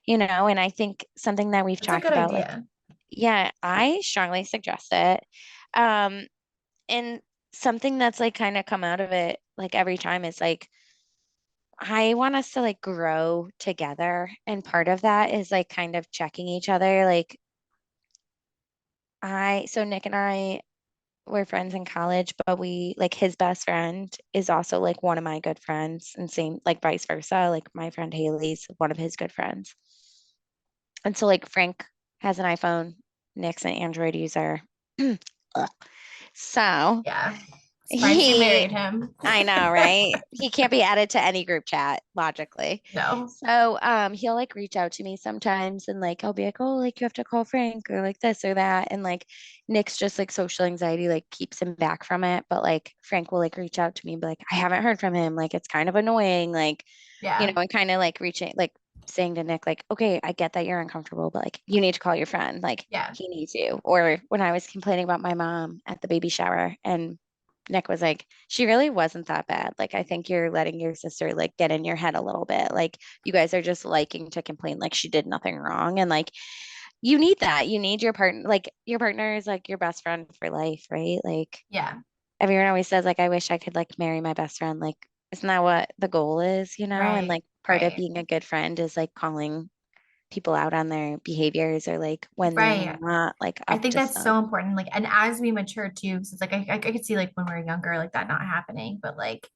And I think something that we've That's a talked good about, like, idea. yeah, I strongly suggest it. Um, and something that's like kind of come out of it, like every time is like, I want us to like grow together. And part of that is like kind of checking each other. Like so Nick and I were friends in college, but like his best friend is also like one of my good friends and same like vice versa. Like my friend Haley's one of his good friends. And so like Frank has an iPhone, Nick's an Android user. Ugh. So Yeah. Surprised you he married him. I know, right? He can't be added to any group chat logically. No. So he'll like reach out to me sometimes and like I'll be like, oh, like you have to call Frank or like this or that. And like Nick's just like social anxiety like keeps him back from it. But like Frank will like reach out to me and be like, I haven't heard from him. Like it's kind of annoying. Like, Yeah. and kind of like reaching like saying to Nick, like, okay, I get that you're uncomfortable, but like, you need to call your friend. Like, Yeah. he needs you. Or when I was complaining about my mom at the baby shower, and Nick was like, she really wasn't that bad. Like, I think you're letting your sister like get in your head a little bit. Like, you guys are just liking to complain like she did nothing wrong. And like, you need that. You need your partner. Like, your partner is like your best friend for life, right? Like, Yeah. everyone always says, like, I wish I could like marry my best friend. Like, isn't that what the goal is, you know? And Right. like, part of Right. being a good friend is like calling people out on their behaviors or like when they're Right. not like I up think to that's stuff. so important. Like, and as we mature too, because it's like I could see like when we are younger, like that not happening. But like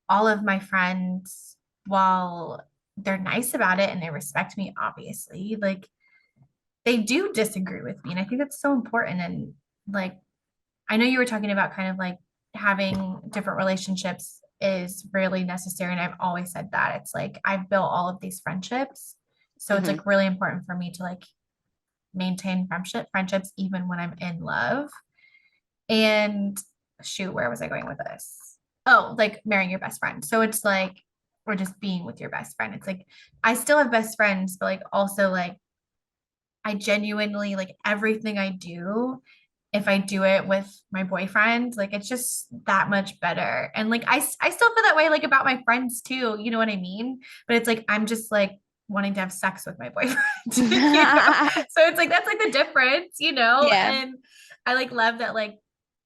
all of my friends, while they're nice about it and they respect me, obviously, like they do disagree with me. And I think that's so important. And like I know you were talking about kind of like having different relationships is really necessary. And I've always said that. It's like I've built all of these friendships. So it's Hmm. like really important for me to like maintain friendships even when I'm in love. And shoot, where was I going with this? Oh, like marrying your best friend. So it's like, or just being with your best friend. It's like I still have best friends, but like also like I genuinely like everything I do, if I do it with my boyfriend, like it's just that much better. And like I still feel that way like about my friends too, you know what I mean? But it's like I'm just like wanting to have sex with my boyfriend, you know? So it's like that's like the difference, you know? Yeah. And I like love that like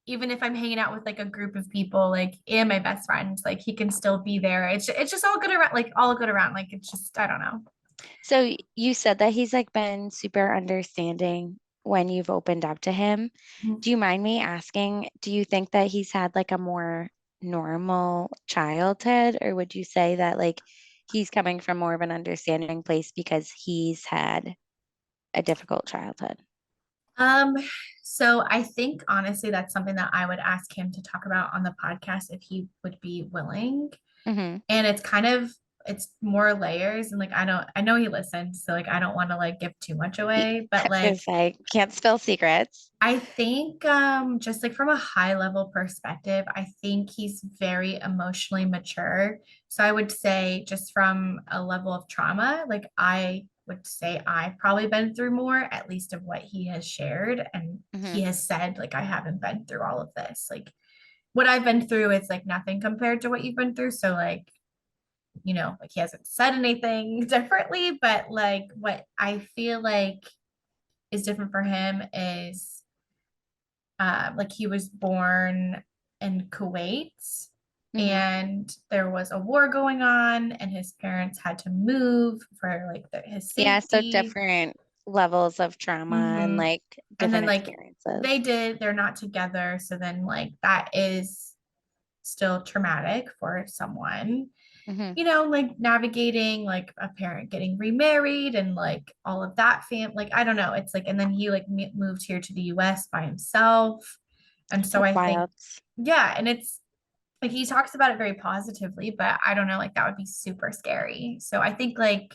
even if I'm hanging out with like a group of people, like and my best friend, like he can still be there. It's just all good around, like all good around. Like it's just I don't know. So you said that he's like been super understanding when you've opened up to him. Do you mind me asking, do you think that he's had like a more normal childhood, or would you say that like he's coming from more of an understanding place because he's had a difficult childhood? Um, so I think honestly that's something that I would ask him to talk about on the podcast if he would be willing. Hmm. And it's kind of it's more layers and like I know he listens, so like I don't want to like give too much away, I but was gonna like say, can't spill secrets. I think just like from a high level perspective, I think he's very emotionally mature. So I would say just from a level of trauma, like I would say I've probably been through more, at least of what he has shared. And he Hmm. has said, like, I haven't been through all of this. Like what I've been through is like nothing compared to what you've been through. So like, you know, like he hasn't said anything differently, but like what I feel like is different for him is like he was born in Kuwait Hmm. and there was a war going on and his parents had to move for like his Yeah, so safety. different levels of trauma and Hmm. like And then different like experiences. they're not together. So then like that is still traumatic for someone, Hmm. you know, like navigating like a parent getting remarried and like all of that like I don't know. It's like, and then he like moved here to the US by himself. And so That's I think, wild. yeah, and it's like he talks about it very positively, but I don't know, like that would be super scary. So I think like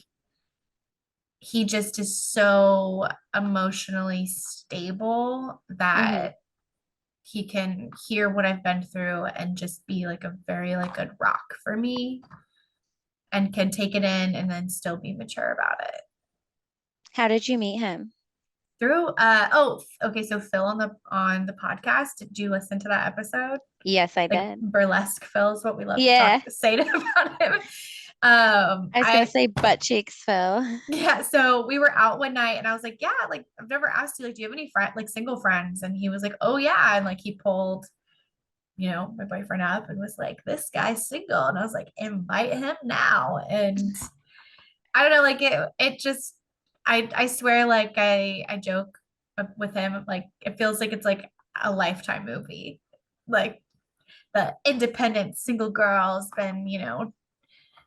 he just is so emotionally stable Hmm. that he can hear what I've been through and just be like a very like good rock for me and can take it in and then still be mature about it. How did you meet him? Through okay, so Phil on the podcast, did you listen to that episode? Yes, I Like did. burlesque Phil is what we love to talk Yeah. say to about him. I was gonna I say butt cheeks, Phil. yeah, so we were out one night and I was like, yeah, like I've never asked you, like, do you have any friend like single friends? And he was like, oh yeah. And like he pulled, you know, my boyfriend up and was like, this guy's single. And I was like, invite him now. And I don't know, like it just I swear like I joke with him, like it feels like it's like a lifetime movie. Like the independent single girl's been, you know,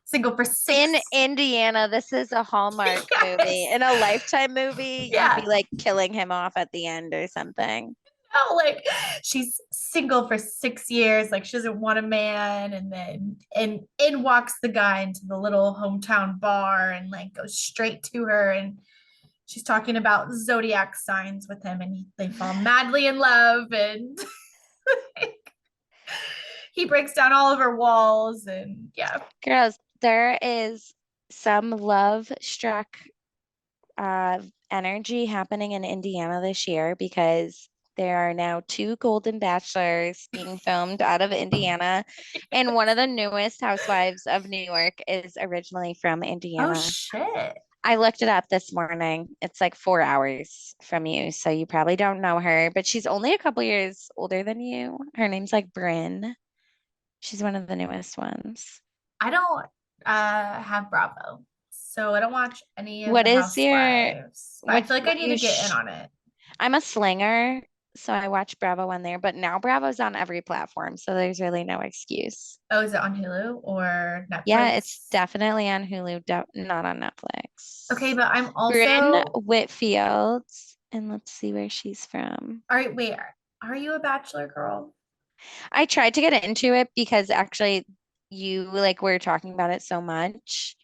single for In 6 Indiana, this is a Hallmark movie. yes. In a Lifetime movie, you'd be Yeah. like killing him off at the end or something. No, like she's single for 6 years, like she doesn't want a man, and then and in walks the guy into the little hometown bar and like goes straight to her and she's talking about zodiac signs with him and they fall madly in love and he breaks down all of her walls and yeah. Girls, there is some love struck uh, energy happening in Indiana this year because there are now two Golden Bachelors being filmed out of Indiana, and one of the newest housewives of New York is originally from Oh Indiana. shit. I looked it up this morning. It's like 4 hours from you, so you probably don't know her, but she's only a couple years older than you. Her name's like Bryn. She's one of the newest ones. I don't have Bravo. So I don't watch any of What the is your housewives. But I what feel like I what need to you get in sh on it. I'm a slinger, so I watch Bravo on there, but now Bravo's on every platform, so there's really no excuse. Oh, is it on Hulu or Yeah, it's Netflix? definitely on Hulu, not on Okay, Netflix. but I'm Bryn also Whitfield, and let's see where she's from. all right, wait. Are you a bachelor girl? I tried to get into it because actually you like were talking about it so much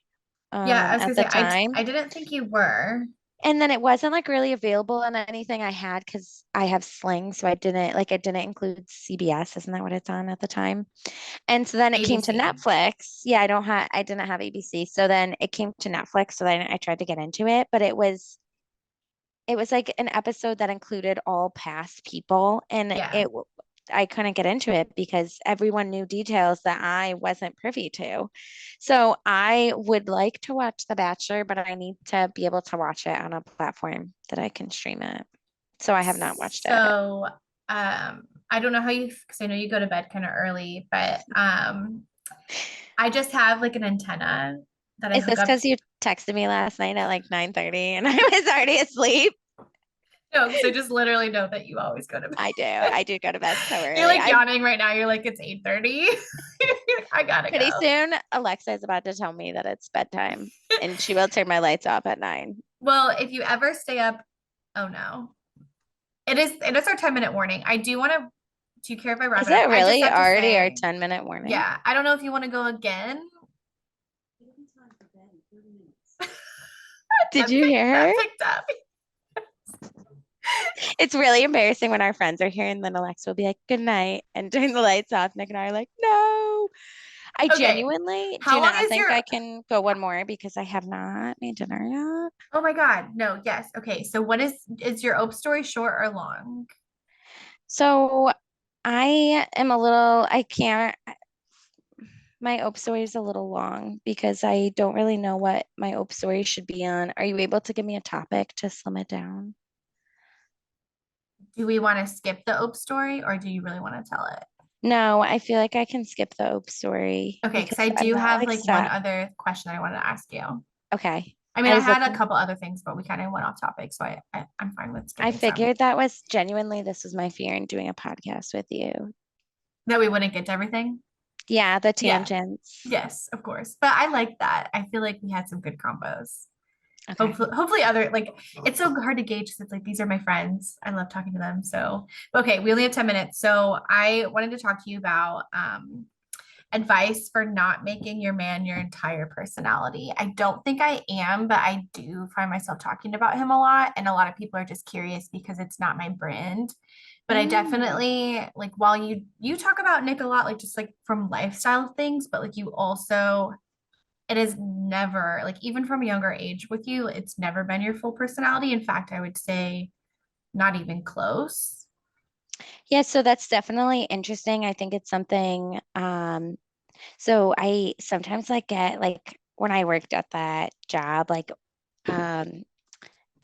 Yeah, I was at gonna the say time. I didn't think you were. And then it wasn't like really available on anything I had because I have Sling, so I didn't like it didn't include CBS, isn't that what it's on at the time? And so then it came to ABC. Netflix. Yeah, I didn't have ABC. So then it came to Netflix, so then I tried to get into it, but it was like an episode that included all past people, and Yeah. I couldn't get into it because everyone knew details that I wasn't privy to. So I would like to watch The Bachelor, but I need to be able to watch it on a platform that I can stream it. So I have not watched it. So I don't know how you because I know you go to bed kind of early, but I just have like an antenna that I Is hook this up. because you texted me last night at like 9:30 and I was already asleep? No, because I just literally know that you always go to bed. I do. I do go to bed so You're early. like yawning right now. You're like, it's 8:30. I gotta Pretty go. soon, Alexa is about to tell me that it's bedtime and she will turn my lights off at 9. Well, if you ever stay up, oh no. It is our 10-minute warning. I do want to do you care if I wrap Is it up? it I just really have to already our say, 10-minute warning? yeah, I don't know if you want to go again. Did you hear That her? picked up. It's really embarrassing when our friends are here and then Alexa will be like, good night, and turn the lights off. Nick and I are like, no. I Okay. genuinely do How long not is think I your can go one more because I have not made dinner yet. Oh my God. No, yes. Okay. So what is your Ope story short or long? So I am a little, I can't, my OPE story is a little long because I don't really know what my OPE story should be on. Are you able to give me a topic to slim it down? Do we want to skip the Ope story or do you really want to tell it? No, I feel like I can skip the OPE story Okay, because I because I'm do not have like like one set. other question I wanted to ask you. Okay. I mean, I I was had a looking, couple other things, but we kind of went off topic, so I'm fine with I skipping some. figured that was genuinely, this was my fear in doing a podcast with you. That we wouldn't get to everything. Yeah, the Yeah. tangents. Yes, of course. But I like that. I feel like we had some good combos. Okay. Hopefully other like it's so hard to gauge 'cause it's like these are my friends. I love talking to them. So okay, we only have 10 minutes. So I wanted to talk to you about advice for not making your man your entire personality. I don't think I am, but I do find myself talking about him a lot. And a lot of people are just curious because it's not my brand. But I Mm. definitely like while you talk about Nick a lot, like just like from lifestyle things, but like you also it is never like even from a younger age with you, it's never been your full personality. In fact, I would say not even close. Yeah, so that's definitely interesting. I think it's something, so I sometimes like get like when I worked at that job, like um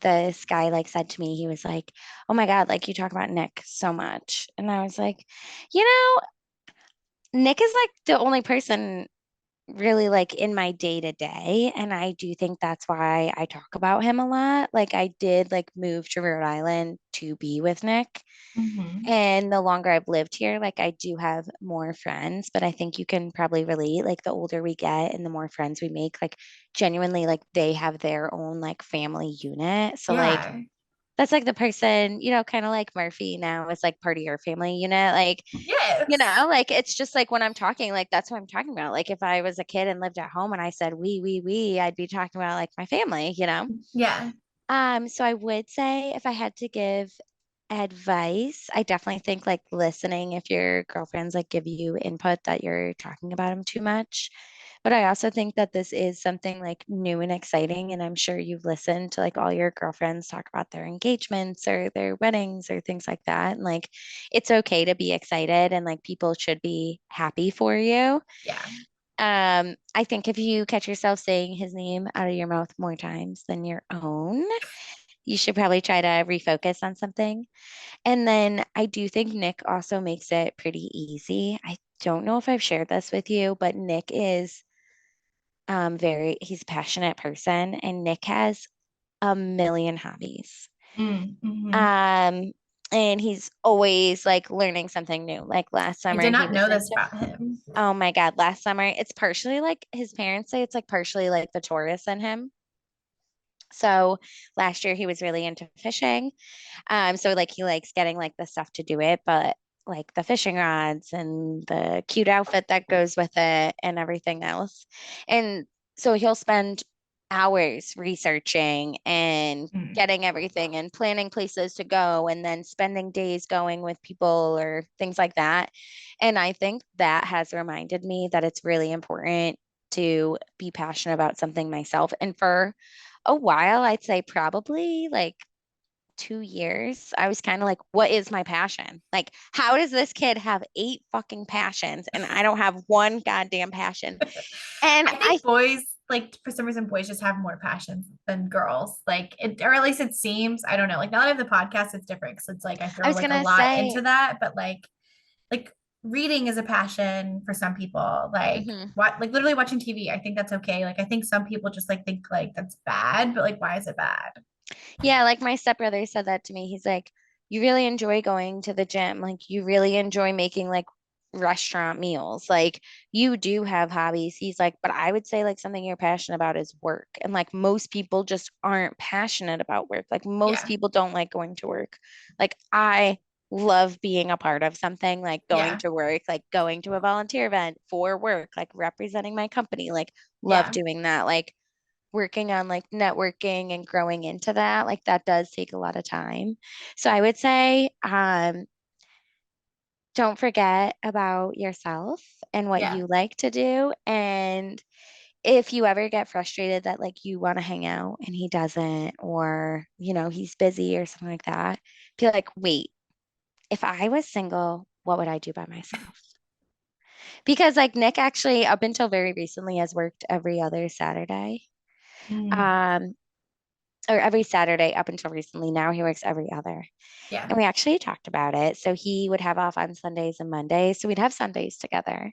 this guy like said to me, he was like, "Oh my God, like you talk about Nick so much." And I was like, "You know, Nick is like the only person really like in my day to day, and I do think that's why I talk about him a lot. Like I did like move to Rhode Island to be with Nick. Mm-hmm. And the longer I've lived here, like I do have more friends, but I think you can probably relate. Like the older we get and the more friends we make, like genuinely, like they have their own like family unit. So like Yeah. that's like the person, kind of like Murphy now is like part of your family unit. Like, Yes. like it's just like when I'm talking, like that's what I'm talking about. Like if I was a kid and lived at home and I said we, I'd be talking about like my family. Yeah. So I would say if I had to give advice, I definitely think like listening if your girlfriends like give you input that you're talking about them too much. But I also think that this is something like new and exciting. And I'm sure you've listened to like all your girlfriends talk about their engagements or their weddings or things like that. And like it's okay to be excited and like people should be happy for you. Yeah. I think if you catch yourself saying his name out of your mouth more times than your own, you should probably try to refocus on something. And then I do think Nick also makes it pretty easy. I don't know if I've shared this with you, but Nick is he's a passionate person and Nick has a million hobbies. Mm-hmm. Um and he's always like learning something new. Like last I summer did he not was know this into about him. oh my God, last summer it's partially like his parents say it's like partially like the Taurus in him. So last year he was really into fishing. So like he likes getting like the stuff to do it, but like the fishing rods and the cute outfit that goes with it and everything else. And so he'll spend hours researching and Mm. getting everything and planning places to go and then spending days going with people or things like that. And I think that has reminded me that it's really important to be passionate about something myself. And for a while, I'd say probably like 2 years, I was kind of like, what is my passion? Like, how does this kid have eight fucking passions and I don't have one goddamn passion? And I I, think boys, like for some reason, boys just have more passions than girls. Like it, or at least it seems. I don't know. Like now that I have the podcast, it's different because it's like I I throw was like a gonna lot say, into that. But like reading is a passion for some people. Like mhm. what, like literally watching TV. I think that's okay. Like I think some people just like think like that's bad, but like why is it bad? Yeah, like my stepbrother said that to me. He's like, you really enjoy going to the gym. Like, you really enjoy making like restaurant meals. Like, you do have hobbies. He's like, but I would say like something you're passionate about is work. And like most people just aren't passionate about work. Like, most Yeah, people don't like going to work. Like, I love being a part of something, like going yeah, to work, like going to a volunteer event for work, like representing my company. Like, love yeah, doing that. Like, working on like networking and growing into that, like that does take a lot of time. So I would say, don't forget about yourself and what yeah, you like to do. And if you ever get frustrated that like you want to hang out and he doesn't, or he's busy or something like that, be like, wait, if I was single, what would I do by myself? Because like Nick actually, up until very recently, has worked every other Saturday. mm, Um, or every Saturday up until recently. Now he works every other. yeah. And we actually talked about it. So he would have off on Sundays and Mondays. So we'd have Sundays together.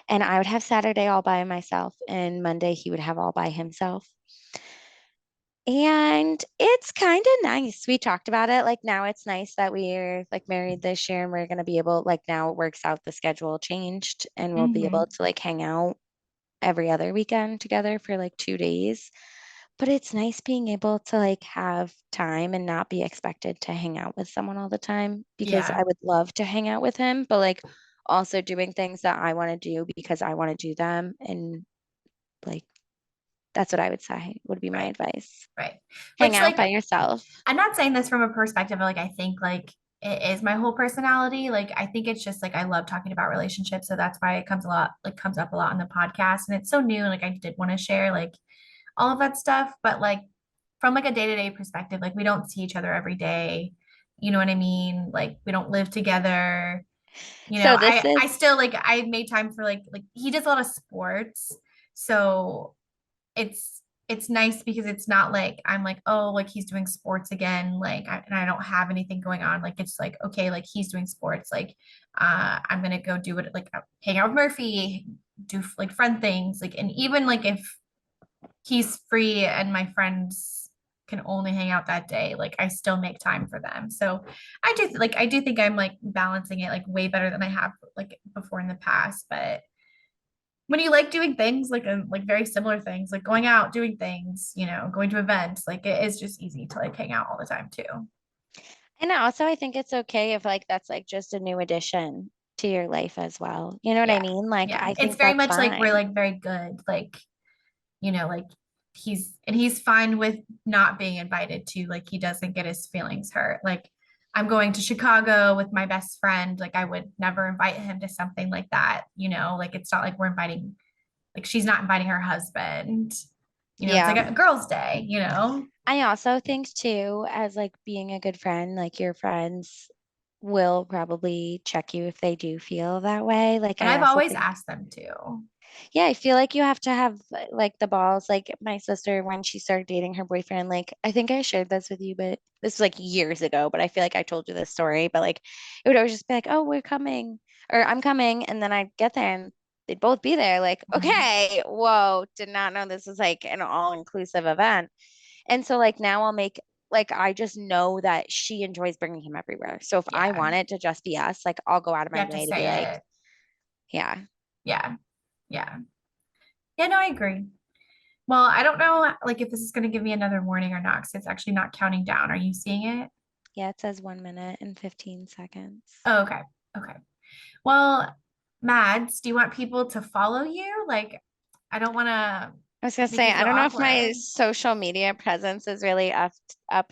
And I would have Saturday all by myself. And Monday he would have all by himself. And it's kind of nice. We talked about it. Like now it's nice that we're like married this year and we're going to be able, like now it works out, the schedule changed and we'll be able Mm-hmm. to like hang out every other weekend together for like 2 days. But it's nice being able to like have time and not be expected to hang out with someone all the time because Yeah, I would love to hang out with him, but like also doing things that I want to do because I want to do them. And like that's what I would say would be my right, advice. right. Hang Which out like by yourself. I'm not saying this from a perspective of like I think like it is my whole personality. Like I think it's just like I love talking about relationships. So that's why it comes a lot like comes up a lot on the podcast. And it's so new. And like I did want to share like all of that stuff. But like from like a day-to-day perspective, like we don't see each other every day. You know what I mean? Like we don't live together. You know, So this I is still like I made time for like he does a lot of sports. So it's nice because it's not like I'm like, oh, like he's doing sports again, like and I don't have anything going on. Like it's like, okay, like he's doing sports, like I'm gonna go do it, like hang out with Murphy, do like friend things, like and even like if he's free and my friends can only hang out that day, like I still make time for them. So I do think I'm like balancing it like way better than I have like before in the past. But when you like doing things like very similar things, like going out, doing things, you know, going to events, like it is just easy to like hang out all the time too. and also I think it's okay if like that's like just a new addition to your life as well. You know what I Yeah. mean? Like Yeah. I It's think very that's much like we're fine. like very good. Like, you know, like he's fine with not being invited to, like he doesn't get his feelings hurt. Like I'm going to Chicago with my best friend. Like I would never invite him to something like that, you know, like it's not like we're inviting Like she's not inviting her husband. It's like Yeah. a girls' day. I also think too, as like being a good friend, like your friends will probably check you if they do feel that way. Like And I I've also always think, asked them to. yeah, I feel like you have to have like the balls. Like my sister, when she started dating her boyfriend, like I think I shared this with you, but this was like years ago, but I feel like I told you this story. But like it would always just be like, oh, we're coming, or I'm coming. And then I'd get there and they'd both be there. Like, Mhm. okay, whoa, did not know this was like an all-inclusive event. And so like now I'll make like I just know that she enjoys bringing him everywhere. So if I Yeah. want it to just be us, like I'll go out of You my have to way to be like, say it. yeah. Yeah. Yeah. Yeah, no, I agree. Well, I don't know like if this is going to give me another warning or not, because it's actually not counting down. Are you seeing it? Yeah, it says 1 minute and 15 seconds. Oh, okay. Okay. Well, Mads, do you want people to follow you? Like, I don't want to I was gonna make say, you I feel don't know if my awkward. social media presence is really up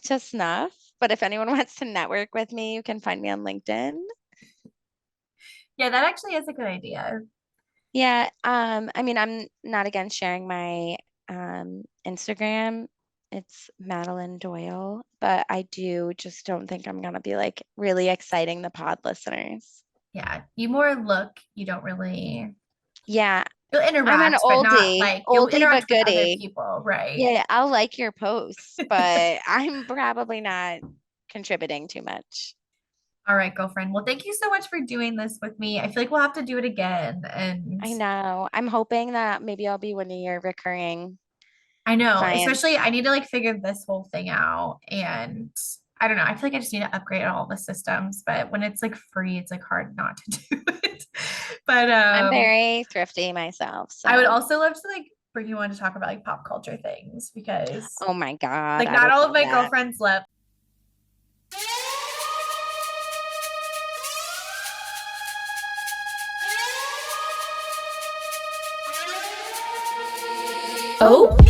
to snuff, but if anyone wants to network with me, you can find me on LinkedIn. Yeah, that actually is a good idea. Yeah, I mean, I'm not against sharing my Instagram. It's Madeline Doyle, but I do just don't think I'm gonna be like really exciting the pod listeners. Yeah, you more look, you don't really, Yeah, you'll I'm an interact, but not oldie, like you'll oldie but interact with other goodie. people, right? Yeah, I'll like your posts, but I'm probably not contributing too much. All right, girlfriend. Well, thank you so much for doing this with me. I feel like we'll have to do it again. And I know. I'm hoping that maybe I'll be one of your recurring I know, especially clients. I need to like figure this whole thing out. And I don't know. I feel like I just need to upgrade all the systems, but when it's like free, it's like hard not to do it. But I'm very thrifty myself, I would so also love to like bring you on to talk about like pop culture things because oh my God, like I not would all of love my that. girlfriends love. Oh, Oh,